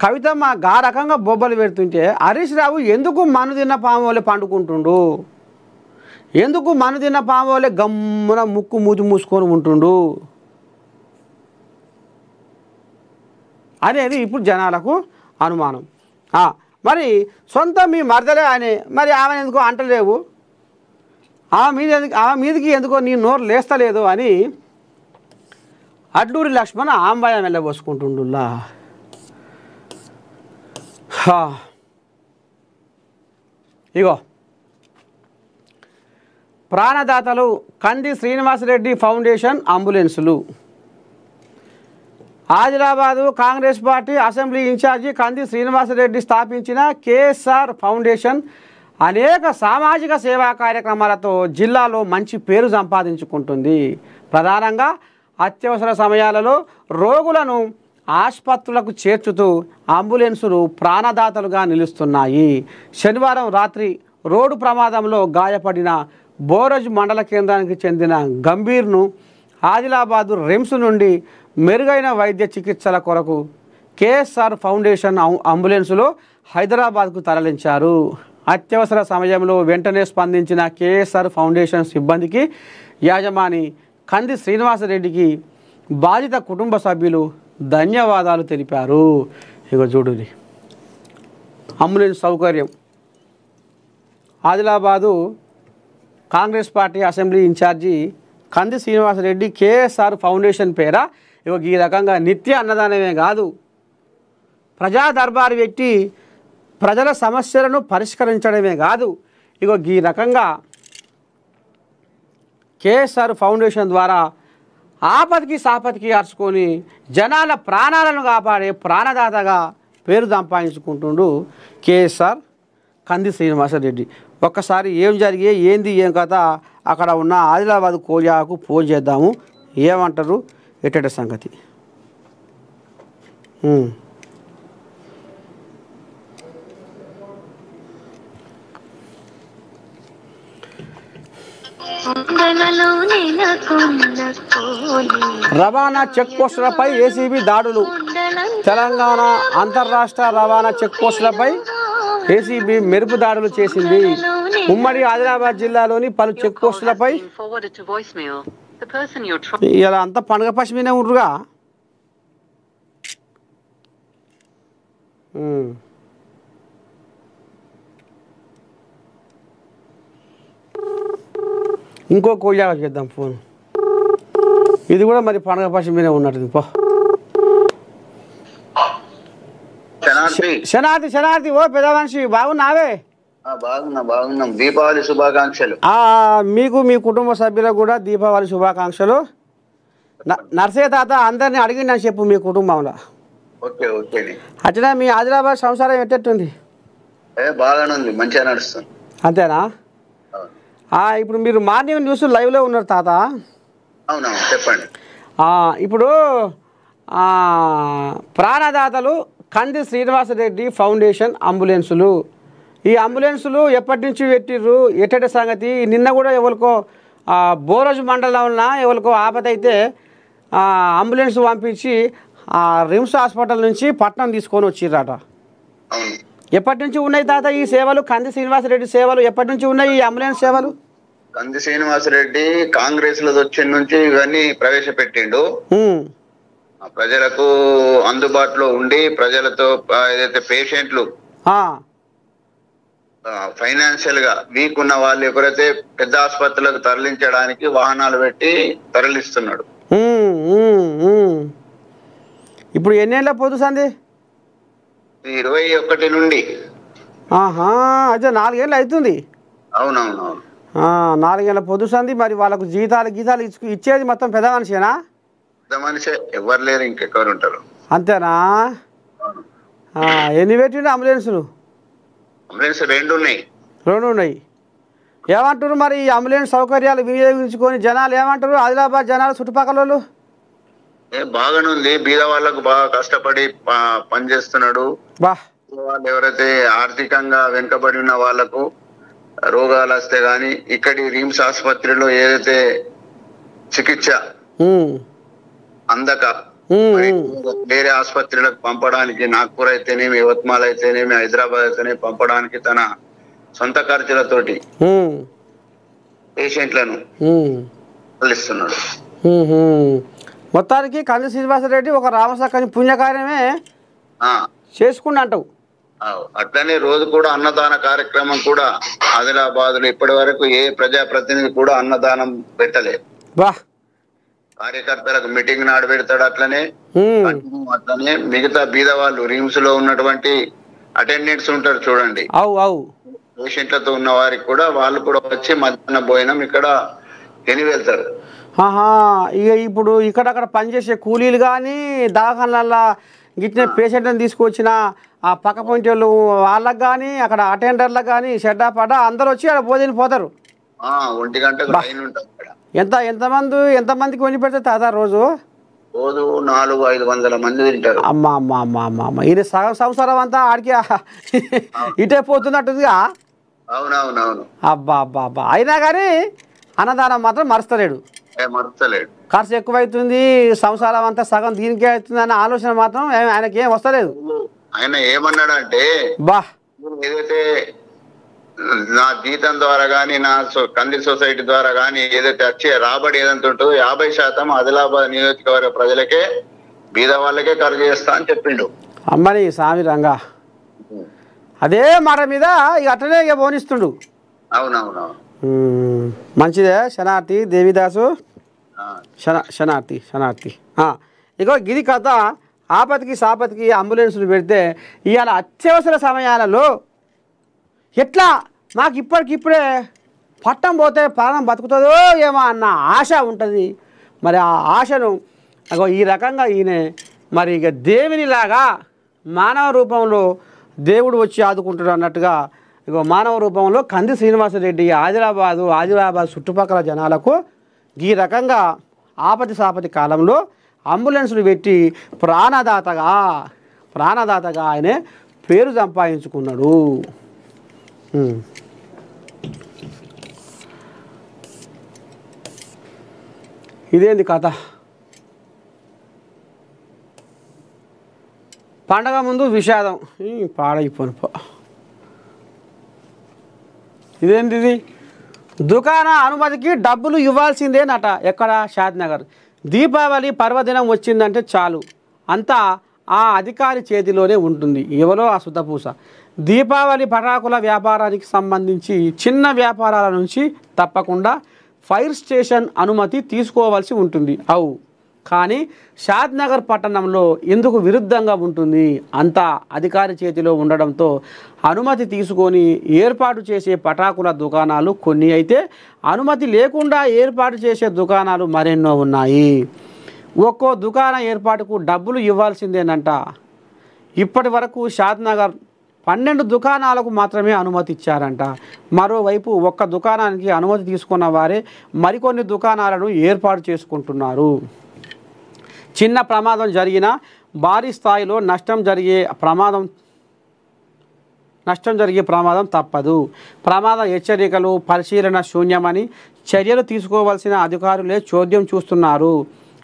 కవితమ్మ గా రకంగా బొబ్బలు పెడుతుంటే హరీష్ రావు ఎందుకు మను తిన్న పాము వల్లే పండుకుంటుండు? ఎందుకు మను తిన్న పాము వల్లే గమ్మున ముక్కు మూతి మూసుకొని ఉంటుండు అనేది ఇప్పుడు జనాలకు అనుమానం. మరి సొంత మీ మరదలే అని మరి ఆమె ఎందుకో అంటలేవు, ఆమె మీదకి ఎందుకో నీ నోరు లేస్తలేదు అని అడ్లూరి లక్ష్మణ ఆంబాయం వెళ్ళబోసుకుంటుండులా. ఇగో ప్రాణదాతలు కంది శ్రీనివాసరెడ్డి ఫౌండేషన్ అంబులెన్సులు. Adilabad Congress party assembly incharge Kandi Srinivasa Reddy స్థాపించిన కేఎస్ఆర్ ఫౌండేషన్ అనేక సామాజిక సేవా కార్యక్రమాలతో జిల్లాలో మంచి పేరు సంపాదించుకుంటుంది. ప్రధానంగా అత్యవసర సమయాలలో రోగులను ఆసుపత్రులకు చేర్చుతూ అంబులెన్సులు ప్రాణదాతలుగా నిలుస్తున్నాయి. శనివారం రాత్రి రోడ్డు ప్రమాదంలో గాయపడిన బోరజ్ మండల కేంద్రానికి చెందిన గంభీర్ను ఆదిలాబాదు రిమ్స్ నుండి మెరుగైన వైద్య చికిత్సల కొరకు కేఎస్ఆర్ ఫౌండేషన్ అంబులెన్సులో హైదరాబాద్కు తరలించారు. అత్యవసర సమయంలో వెంటనే స్పందించిన కేఎస్ఆర్ ఫౌండేషన్ సిబ్బందికి యాజమాని కంది శ్రీనివాసరెడ్డికి బాధిత కుటుంబ సభ్యులు ధన్యవాదాలు తెలిపారు. ఇక చూడుది అంబులెన్స్ సౌకర్యం. Adilabad Congress party assembly incharge Kandi Srinivasreddy KSR foundation పేర ఇక ఈ రకంగా నిత్య అన్నదానమే కాదు, ప్రజా దర్బారు పెట్టి ప్రజల సమస్యలను పరిష్కరించడమే కాదు, ఇక ఈ రకంగా కేఎస్ఆర్ ఫౌండేషన్ ద్వారా ఆపదికి సాపతికి అర్చుకొని జనాల ప్రాణాలను కాపాడే ప్రాణదాతగా పేరు సంపాదించుకుంటుండు కేఎస్ఆర్ కంది శ్రీనివాసరెడ్డి. ఒక్కసారి ఏం జరిగే ఏంది ఏం కథ అక్కడ ఉన్న ఆదిలాబాద్ కోజాకు ఫోన్ చేద్దాము, ఏమంటారు ఎట్టట సంగతి. రవాణా చెక్ పోస్టులపై ఏసీబీ దాడులు. తెలంగాణ అంతర్రాష్ట్ర రవాణా చెక్ పోస్టులపై ఏసీబీ మెరుపు దాడులు చేసింది. ఉమ్మడి ఆదిలాబాద్ జిల్లాలోని పలు చెక్ పోస్టులపై ఇలా అంతా పండుగ పశ్చిమనే ఉండ్రుగా. ఇంకో కోజాగా చేద్దాం ఫోన్, ఇది కూడా మరి పండుగ పశ్చిమనే ఉన్నట్టు. పో శనార్థి ఓ పెద్ద మనిషి, బాగున్నావే? బాగున్నాం. దీపావళి శుభాకాంక్షలు. మీకు మీ కుటుంబ సభ్యులకు కూడా దీపావళి శుభాకాంక్షలు. నర్సయ్య తాత అందరినీ అడిగిండి అని చెప్పు మీ కుటుంబంలో. అట్లా మీ ఆదిలాబాద్ సంసారం ఎట్టెట్టుంది? బాగానే ఉంది, మంచిగా నడుస్తుంది. అంతేనా? ఇప్పుడు మీరు మార్నింగ్ న్యూస్ లైవ్లో ఉన్నారు తాత. అవునవును, చెప్పండి. ఇప్పుడు ప్రాణదాతలు కంది శ్రీనివాసరెడ్డి ఫౌండేషన్ అంబులెన్సులు, ఈ అంబులెన్సులు ఎప్పటి నుంచి పెట్టిర్రు ఎట్టటి సంగతి? నిన్న కూడా ఎవరికో బోరోజు మండలంలో ఎవరికో ఆపదైతే అంబులెన్స్ పంపించి రిమ్స్ హాస్పిటల్ నుంచి పట్నం తీసుకొని వచ్చిర్రట. ఎప్పటి నుంచి ఉన్నాయి తాత ఈ సేవలు? కంది శ్రీనివాసరెడ్డి సేవలు ఎప్పటి నుంచి ఉన్నాయి ఈ అంబులెన్స్ సేవలు? కంది శ్రీనివాసరెడ్డి కాంగ్రెస్ లో వచ్చిన నుంచి ఇవన్నీ ప్రవేశపెట్టిండు. ప్రజలకు అందుబాటులో ఉండి ప్రజలతో ఏదైతే పేషెంట్లు ఫైనాన్షియల్ గా వీక్ ఉన్న వాళ్ళు ఎవరైతే పెద్ద ఆసుపత్రులకు తరలించడానికి వాహనాలు పెట్టి తరలిస్తున్నాడు. ఇప్పుడు ఎన్నేళ్ళ పొదుసంది? 21 నుండి. అదే 4 ఏళ్ళు అవుతుంది. అవునవునవును. 4 ఏళ్ళ పొదుసంది. మరి వాళ్ళకు గీతాలు ఇచ్చేది మొత్తం పెద్ద మనిషేనా? పెద్ద మనిషే, ఎవరు లేరు, ఇంకెవరు ఉంటారు. అంతేనా? ఎన్ని పెట్టిండు అంబులెన్సులు? అంబులెన్స్ 2 ఉన్నాయి. 2 ఉన్నాయి. ఏమంటారు మరి ఈ అంబులెన్స్ సౌకర్యాలు వినియోగించుకొని జనాలు ఏమంటారు? ఆదిలాబాద్ జనాలు చుట్టుపక్కల వాళ్ళు బాగానే ఉంది. బీద వాళ్ళకు బాగా కష్టపడి పనిచేస్తున్నాడు. వాళ్ళు ఎవరైతే ఆర్థికంగా వెనుకబడి ఉన్న వాళ్లకు రోగాలు వస్తే గాని ఇక్కడి రిమ్స్ ఆసుపత్రిలో ఏదైతే చికిత్స అందక వేరే ఆసుపత్రులకు పంపడానికి, నాగ్పూర్ అయితేనేమి, యవత్మాల్ అయితేనేమి, హైదరాబాద్ అయితేనేమి పంపడానికి తన సొంత ఖర్చులతోటి పేషెంట్లను ఇస్తున్నాడు. మొత్తానికి కంది శ్రీనివాసరెడ్డి ఒక రామసక్కని పుణ్యకార్యమే చేసుకుని అంటావు. అట్లనే రోజు కూడా అన్నదాన కార్యక్రమం కూడా ఆదిలాబాద్ లో ఇప్పటి వరకు ఏ ప్రజాప్రతినిధి కూడా అన్నదానం పెట్టలేదు. కార్యకర్తలకు మీటింగ్ నాడు పెడతాడు. అట్లనే మిగతా బీద వాళ్ళు రిమ్స్ లో ఉన్నటువంటి అటెండెంట్స్ ఉంటారు చూడండి, పేషెంట్లతో ఉన్న వారికి కూడా వాళ్ళు కూడా వచ్చి మధ్యాహ్న భోజనం ఇక్కడ తిని వెళ్తారు. ఇక ఇప్పుడు ఇక్కడక్కడ పనిచేసే కూలీలు కానీ దవాఖానల గిట్టిన పేషెంట్లను తీసుకొచ్చిన ఆ పక్క పొంటి వాళ్ళు వాళ్ళకి కానీ అక్కడ అటెండర్లకు కానీ షెడ్డా పడ్డా అందరు వచ్చి అక్కడ భోజనం పోతారు. 1 గంటకు లైన్ ఉంటుంది. ఎంతమందికి వండి పెడతారు తాత రోజు? 400-500 మంది తింటారు. అమ్మ ఇది సగం సంవత్సరం అంతా ఆడికి ఇటే పోతున్నట్టుగా. అవునవునవును. అబ్బా అయినా కానీ అన్నదానం మాత్రం మరుస్తలేడు. ఖర్చు ఎక్కువైతుంది, సంసారం అంతా సగం దీనికే అవుతుంది అన్న ఆలోచన మాత్రం ఆయనకి ఏం వస్తలేదు. ఆయన ఏమన్నాడంటే ఏదైతే నా జీతం ద్వారా గానీ నా కంది సొసైటీ ద్వారా గానీ ఏదైతే వచ్చే రాబడి ఏదంత ఉంటుందో 50% ఆదిలాబాద్ నియోజకవర్గ ప్రజలకే బీద వాళ్ళకే ఖర్చు చేస్తా అని చెప్పిండు. అమ్మని స్వామి రంగా అదే మాట మీద ఇక అట్లనే ఇక బోనిస్తుండు. అవునవునవును. మంచిదే. శనార్థి దేవిదాసు శనార్థి ఇగో గిది కథ. ఆపత్తికి సాపత్తికి అంబులెన్సులు పెడితే ఇవాళ అత్యవసర సమయాలలో ఎట్లా నాకు ఇప్పటికిప్పుడే పట్టం పోతే ప్రాణం బతుకుతుందో ఏమో అన్న ఆశ ఉంటుంది. మరి ఆ ఆశను అగో ఈ రకంగా ఈయన మరి ఇక దేవునిలాగా మానవ రూపంలో దేవుడు వచ్చి ఆదుకుంటాడు అన్నట్టుగా ఇగో మానవ రూపంలో కంది శ్రీనివాసరెడ్డి ఆదిలాబాద్ చుట్టుపక్కల జనాలకు ఈ రకంగా ఆపతి సాపతి కాలంలో అంబులెన్సులు పెట్టి ప్రాణదాతగా ఆయనే పేరు సంపాదించుకున్నాడు. ఇదేంది కథ? పండగ ముందు విషాదం పాడైపోను. ఇదేంటిది? దుకాణ అనుమతికి డబ్బులు ఇవ్వాల్సిందేనట. ఎక్కడ? షాద్నగర్. దీపావళి పర్వదినం వచ్చిందంటే చాలు అంతా ఆ అధికారి చేతిలోనే ఉంటుంది. ఎవరో ఆ సుతపూస. దీపావళి పటాకుల వ్యాపారానికి సంబంధించి చిన్న వ్యాపారాల నుంచి తప్పకుండా ఫైర్ స్టేషన్ అనుమతి తీసుకోవాల్సి ఉంటుంది. కానీ షాద్నగర్ పట్టణంలో ఎందుకు విరుద్ధంగా ఉంటుంది? అంతా అధికారి చేతిలో ఉండడంతో అనుమతి తీసుకొని ఏర్పాటు చేసే పటాకుల దుకాణాలు కొన్ని అయితే అనుమతి లేకుండా ఏర్పాటు చేసే దుకాణాలు మరెన్నో ఉన్నాయి. ఒక్కో దుకాణ ఏర్పాటుకు డబ్బులు ఇవ్వాల్సిందేనంట. ఇప్పటి వరకు షాద్నగర్ 12 దుకాణాలకు మాత్రమే అనుమతి ఇచ్చారంట. మరోవైపు ఒక్క దుకాణానికి అనుమతి తీసుకున్న వారే మరికొన్ని దుకాణాలను ఏర్పాటు చేసుకుంటున్నారు. చిన్న ప్రమాదం జరిగినా భారీ స్థాయిలో నష్టం జరిగే ప్రమాదం తప్పదు. ప్రమాద హెచ్చరికలు పరిశీలన శూన్యమని చర్యలు తీసుకోవాల్సిన అధికారులే చోద్యం చూస్తున్నారు.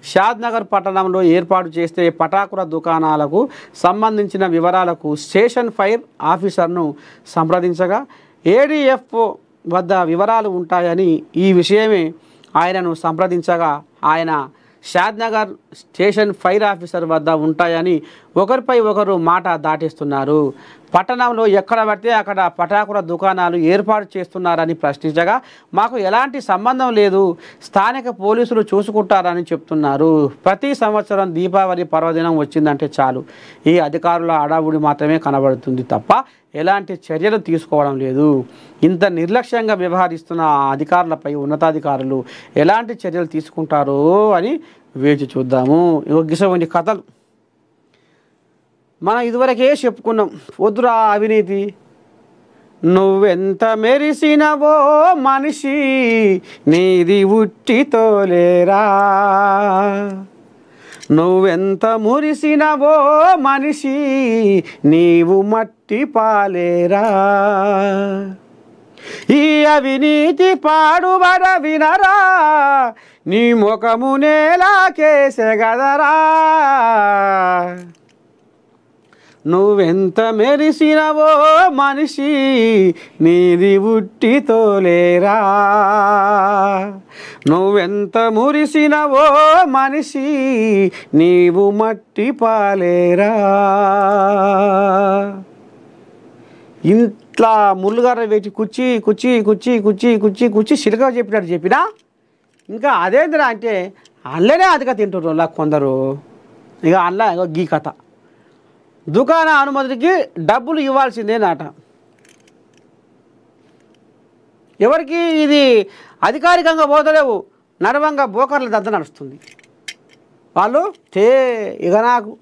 షాద్నగర్ పట్టణంలో ఏర్పాటు చేసే పటాకుల దుకాణాలకు సంబంధించిన వివరాలకు స్టేషన్ ఫైర్ ఆఫీసర్ను సంప్రదించగా ఏడీఎఫ్ వద్ద వివరాలు ఉంటాయని ఈ విషయమే ఆయనను సంప్రదించగా ఆయన షాద్నగర్ స్టేషన్ ఫైర్ ఆఫీసర్ వద్ద ఉంటాయని ఒకరిపై ఒకరు మాట దాటిస్తున్నారు. పట్టణంలో ఎక్కడ పడితే అక్కడ పటాకుల దుకాణాలు ఏర్పాటు చేస్తున్నారని ప్రశ్నించగా మాకు ఎలాంటి సంబంధం లేదు, స్థానిక పోలీసులు చూసుకుంటారని చెప్తున్నారు. ప్రతి సంవత్సరం దీపావళి పర్వదినం వచ్చిందంటే చాలు ఈ అధికారుల అడావుడి మాత్రమే కనబడుతుంది తప్ప ఎలాంటి చర్యలు తీసుకోవడం లేదు. ఇంత నిర్లక్ష్యంగా వ్యవహరిస్తున్న అధికారులపై ఉన్నతాధికారులు ఎలాంటి చర్యలు తీసుకుంటారో అని వేచి చూద్దాము. ఇటువంటి కథలు మనం ఇదివరకే చెప్పుకున్నాం. వద్దురా అవినీతి, నువ్వెంత మెరిసినవో మనిషి నీది ఉట్టితోలేరా, నువ్వెంత మురిసినవో మనిషి నీవు మట్టి పాలేరా, ఈ అవినీతి పాడుబడ వినరా నీ ముఖము నేలాకేసెగదరా, నువ్వెంత మెరిసినవో మనిషి నీది ఉట్టితోలేరా, నువ్వెంత మురిసినవో మనిషి నీవు మట్టి పాలేరా. ఇంట్లా ముళ్ళుగార వేచి కుచ్చి కుచ్చి కుచ్చి కుచ్చి కుచ్చి కుచ్చి చిలుక చెప్పినట్టు చెప్పినా ఇంకా అదేందిరా అంటే అల్లనే అధిక తింటున్నారు కొందరు. ఇక అల్లా గీ కథ దుకాణ అనుమతికి డబ్బులు ఇవ్వాల్సిందేనట. ఎవరికి ఇది అధికారికంగా పోతలేవు, నడవంగా బోకర్ల దద్ద నడుస్తుంది. వాళ్ళు ఎగనాకు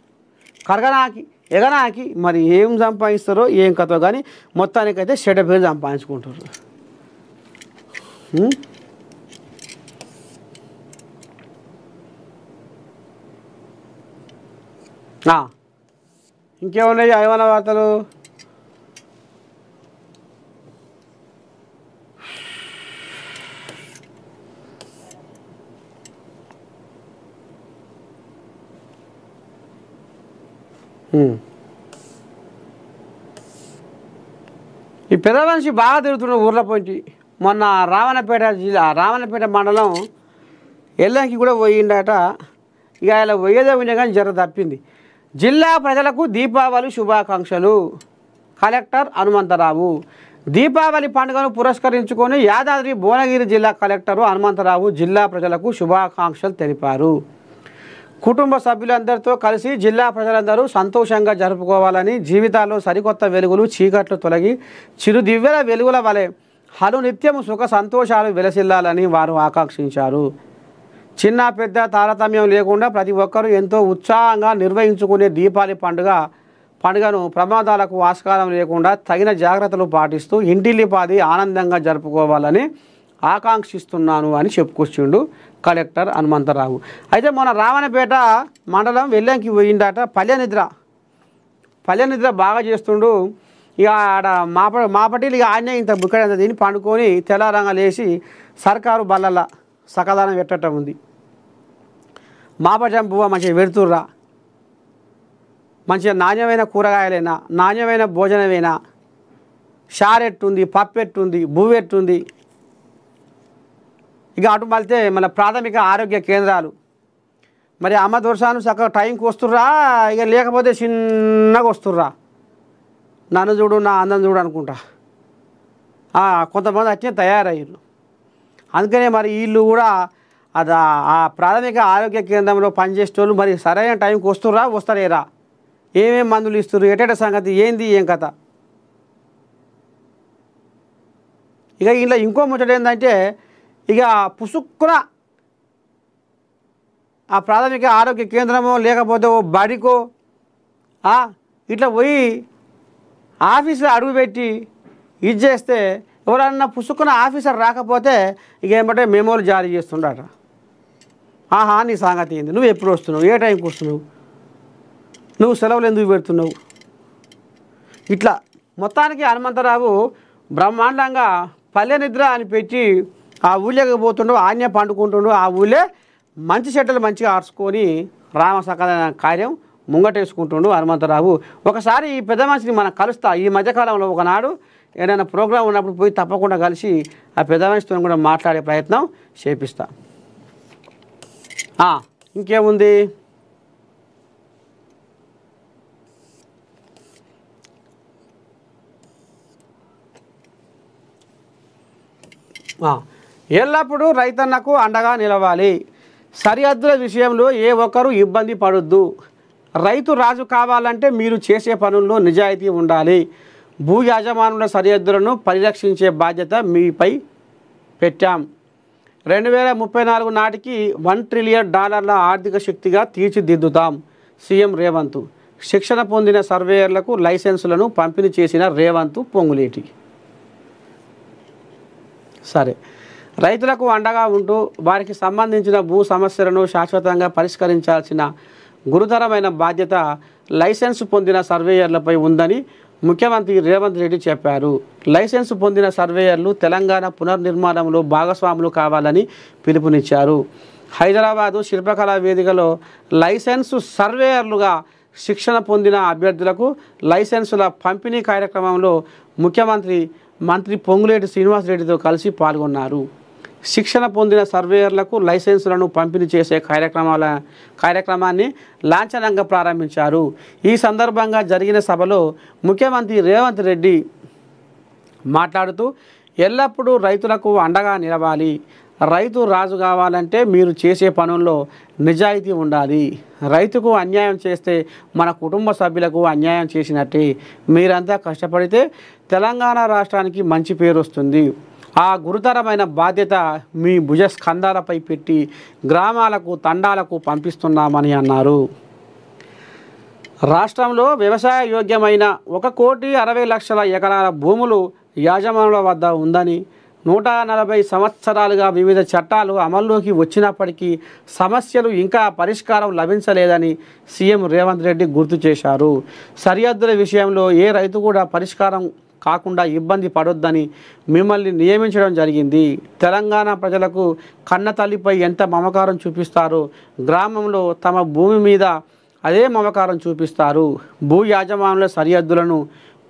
కరగనాకి ఎగనాకి మరి ఏం సంపాదిస్తారో ఏం కథో కానీ మొత్తానికైతే చెడ్డ పేరు సంపాదించుకుంటారు. ఇంకేమున్నాయి ఏమైనా వార్తలు? ఈ పెద్ద మనిషి బాగా తిరుగుతున్న ఊర్లో పోయి మొన్న రావణపేట మండలం ఎల్లంకి కూడా పోయిండట. ఇక ఇలా పోయేదే ఉండే కానీ జర తప్పింది. జిల్లా ప్రజలకు దీపావళి శుభాకాంక్షలు. కలెక్టర్ హనుమంతరావు. దీపావళి పండుగను పురస్కరించుకొని యాదాద్రి భువనగిరి జిల్లా కలెక్టరు హనుమంతరావు జిల్లా ప్రజలకు శుభాకాంక్షలు తెలిపారు. కుటుంబ సభ్యులందరితో కలిసి జిల్లా ప్రజలందరూ సంతోషంగా జరుపుకోవాలని, జీవితాల్లో సరికొత్త వెలుగులు చీకట్లు తొలగి చిరుదివ్యల వెలుగుల వలె నిత్యం సుఖ సంతోషాలు వెలసిల్లాలని వారు ఆకాంక్షించారు. చిన్న పెద్ద తారతమ్యం లేకుండా ప్రతి ఒక్కరూ ఎంతో ఉత్సాహంగా నిర్వహించుకునే దీపావళి పండుగను ప్రమాదాలకు ఆస్కారం లేకుండా తగిన జాగ్రత్తలు పాటిస్తూ ఇంటిల్లిపాది ఆనందంగా జరుపుకోవాలని ఆకాంక్షిస్తున్నాను అని చెప్పుకొచ్చిండు కలెక్టర్ హనుమంతరావు. అయితే మన రావణపేట మండలం వెల్లంకి పోయిందట. పల్లె నిద్ర బాగా చేస్తుండు. ఇక ఆడ మాపటిలు ఇక ఆజ్ఞ ఇంత బుక్కడంత తిని పండుకొని తెల్లారంగా లేచి సర్కారు బల్లల సకదానం పెట్టడం ఉంది. మాపటం పువ్వ మంచిగా పెడుతుర్రా, మంచిగా నాణ్యమైన కూరగాయలైనా నాణ్యమైన భోజనమైనా, షారెట్టుంది, పప్పెట్టుంది, బువ్వెట్టుంది. ఇక అటు మళ్తే మన ప్రాథమిక ఆరోగ్య కేంద్రాలు మరి అమ్మ దొరసాను చక్కగా టైంకి వస్తుర్రా, ఇక లేకపోతే చిన్నగా వస్తుర్రా. నన్ను చూడు నా అందం చూడు అనుకుంటా కొంతమంది అట్నే తయారయ్యారు. అందుకనే మరి వీళ్ళు కూడా అది ఆ ప్రాథమిక ఆరోగ్య కేంద్రంలో పనిచేసేటోళ్ళు మరి సరైన టైంకి వస్తారేరా, ఏమేమి మందులు ఇస్తారు, ఎటేట సంగతి ఏంది ఏం కథ. ఇక ఇలా ఇంకో ముచ్చట ఏంటంటే ఇక పుసుక్కున ఆ ప్రాథమిక ఆరోగ్య కేంద్రమో లేకపోతే ఓ బడికో ఇట్లా పోయి ఆఫీసులో అడుగుపెట్టి ఇది చేస్తే ఎవరన్నా పుసుక్కున ఆఫీసర్ రాకపోతే ఇక ఏమంటే మెమోలు జారీ చేస్తుండట. నీ సంగతి ఏంది, నువ్వు ఎప్పుడు వస్తున్నావు, ఏ టైంకి వస్తున్నావు, నువ్వు సెలవులు ఎందుకు పెడుతున్నావు. ఇట్లా మొత్తానికి హనుమంతరావు బ్రహ్మాండంగా పల్లె నిద్ర అని పెట్టి ఆ ఊళ్ళోకి పోతుండో ఆజ్ఞ పండుకుంటుండో ఆ ఊళ్ళే మంచి చెట్టలు మంచిగా ఆర్చుకొని రామ సకల కార్యం ముంగటేసుకుంటుండు హనుమంతరావు. ఒకసారి ఈ పెద్ద మనిషిని మనం కలుస్తా. ఈ మధ్యకాలంలో ఒకనాడు ఏదైనా ప్రోగ్రాం ఉన్నప్పుడు పోయి తప్పకుండా కలిసి ఆ పెద్ద మనిషితో కూడా మాట్లాడే ప్రయత్నం చేపిస్తా. ఇంకేముంది ఎల్లప్పుడూ రైతన్నకు అండగా నిలవాలి. సరిహద్దుల విషయంలో ఏ ఒక్కరూ ఇబ్బంది పడొద్దు. రైతు రాజు కావాలంటే మీరు చేసే పనుల్లో నిజాయితీ ఉండాలి. భూ యాజమానుల సరిహద్దులను పరిరక్షించే బాధ్యత మీపై పెట్టాం. 2034 నాటికి $1 ట్రిలియన్ ఆర్థిక శక్తిగా తీర్చిదిద్దుతాం. సీఎం రేవంత్. శిక్షణ పొందిన సర్వేయర్లకు లైసెన్సులను పంపిణీ చేసిన రేవంత్ పొంగులేటి. సరే, రైతులకు అండగా ఉంటూ వారికి సంబంధించిన భూ సమస్యలను శాశ్వతంగా పరిష్కరించాల్సిన గురుతరమైన బాధ్యత లైసెన్స్ పొందిన సర్వేయర్లపై ఉందని ముఖ్యమంత్రి రేవంత్ రెడ్డి చెప్పారు. లైసెన్స్ పొందిన సర్వేయర్లు తెలంగాణ పునర్నిర్మాణంలో భాగస్వాములు కావాలని పిలుపునిచ్చారు. హైదరాబాదు శిల్పకళా వేదికలో లైసెన్స్ సర్వేయర్లుగా శిక్షణ పొందిన అభ్యర్థులకు లైసెన్సుల పంపిణీ కార్యక్రమంలో మంత్రి పొంగులేటి శ్రీనివాసరెడ్డితో కలిసి పాల్గొన్నారు. శిక్షణ పొందిన సర్వేయర్లకు లైసెన్సులను పంపిణీ చేసే కార్యక్రమాన్ని లాంఛనంగా ప్రారంభించారు. ఈ సందర్భంగా జరిగిన సభలో ముఖ్యమంత్రి రేవంత్ రెడ్డి మాట్లాడుతూ ఎల్లప్పుడూ రైతులకు అండగా నిలవాలి. రైతు రాజు కావాలంటే మీరు చేసే పనుల్లో నిజాయితీ ఉండాలి. రైతుకు అన్యాయం చేస్తే మన కుటుంబ సభ్యులకు అన్యాయం చేసినట్టే. మీరంతా కష్టపడితే తెలంగాణ రాష్ట్రానికి మంచి పేరు వస్తుంది. ఆ గురుతరమైన బాధ్యత మీ భుజస్కంధాలపై పెట్టి గ్రామాలకు తండాలకు పంపిస్తున్నామని అన్నారు. రాష్ట్రంలో వ్యవసాయ యోగ్యమైన 1,60,00,000 ఎకరాల భూములు యాజమానుల వద్ద ఉందని, 140 సంవత్సరాలుగా వివిధ చట్టాలు అమల్లోకి వచ్చినప్పటికీ సమస్యలు ఇంకా పరిష్కారం లభించలేదని సీఎం రేవంత్ రెడ్డి గుర్తు చేశారు. సరిహద్దుల విషయంలో ఏ రైతు కూడా పరిష్కారం కాకుండా ఇబ్బంది పడొద్దని మిమ్మల్ని నియమించడం జరిగింది. తెలంగాణ ప్రజలకు కన్న తల్లిపై ఎంత మమకారం చూపిస్తారో గ్రామంలో తమ భూమి మీద అదే మమకారం చూపిస్తారు. భూ యాజమానుల సరిహద్దులను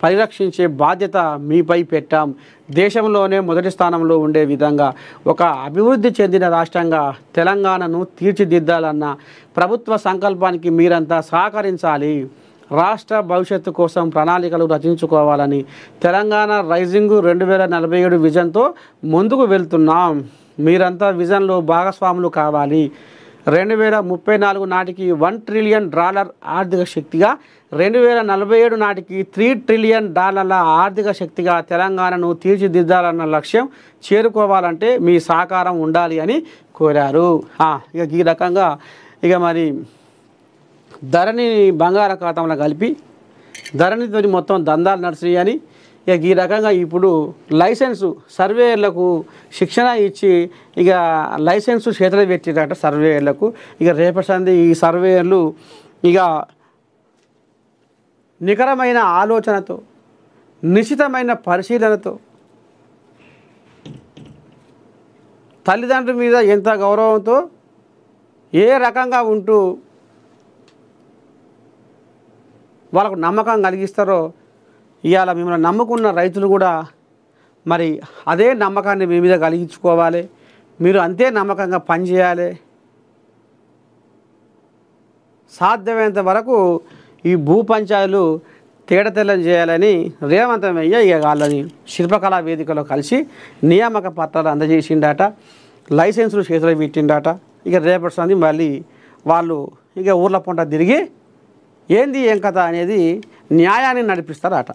పరిరక్షించే బాధ్యత మీపై పెట్టాం. దేశంలోనే మొదటి స్థానంలో ఉండే విధంగా ఒక అభివృద్ధి చెందిన రాష్ట్రంగా తెలంగాణను తీర్చిదిద్దాలన్న ప్రభుత్వ సంకల్పానికి మీరంతా సహకరించాలి. రాష్ట్ర భవిష్యత్తు కోసం ప్రణాళికలు రచించుకోవాలని తెలంగాణ రైజింగ్ 2047 విజన్తో ముందుకు వెళ్తున్నాం. మీరంతా విజన్లో భాగస్వాములు కావాలి. 2034 నాటికి $1 ట్రిలియన్ ఆర్థిక శక్తిగా, 2047 నాటికి $3 ట్రిలియన్ ఆర్థిక శక్తిగా తెలంగాణను తీర్చిదిద్దాలన్న లక్ష్యం చేరుకోవాలంటే మీ సహకారం ఉండాలి అని కోరారు. ఇక ఈ రకంగా మరి ధరణి బంగాళాఖాతంలో కలిపి ధరణితో మొత్తం దందాలు నడిచినాయి అని ఈ రకంగా ఇప్పుడు లైసెన్సు సర్వేయర్లకు శిక్షణ ఇచ్చి లైసెన్సు చేతులు పెట్టిరట సర్వేయర్లకు. రేపటి సంది ఈ సర్వేయర్లు నికరమైన ఆలోచనతో, నిశితమైన పరిశీలనతో, తల్లిదండ్రుల మీద ఎంత గౌరవంతో ఏ రకంగా ఉంటూ వాళ్ళకు నమ్మకం కలిగిస్తారో ఇవాళ మిమ్మల్ని నమ్ముకున్న రైతులు కూడా మరి అదే నమ్మకాన్ని మీ మీద కలిగించుకోవాలి. మీరు అంతే నమ్మకంగా పనిచేయాలి. సాధ్యమైనంత వరకు ఈ భూ పంచాయతీలు తేడతెల్లం చేయాలని రేవంత్ రెడ్డి వాళ్ళని శిల్పకళా వేదికలో కలిసి నియామక పత్రాలు అందజేసిండట, లైసెన్సులు చేతులు పెట్టిండట. రేపటి సంది మళ్ళీ వాళ్ళు ఊర్ల పొంట తిరిగి ఏంది ఏం కథ అనేది న్యాయాన్ని నడిపిస్తారట.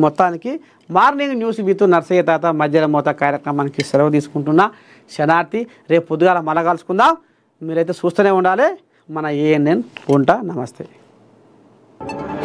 మొత్తానికి మార్నింగ్ న్యూస్ విత్ నర్సయ్య తాత మధ్యాహ్నం మోత కార్యక్రమానికి సెలవు తీసుకుంటున్నా. శనార్థి. రేపు పొద్దుగాల మళ్ళా కలుసుకుందాం. మీరైతే చూస్తూనే ఉండాలి మన ANN. ఉంటా. నమస్తే.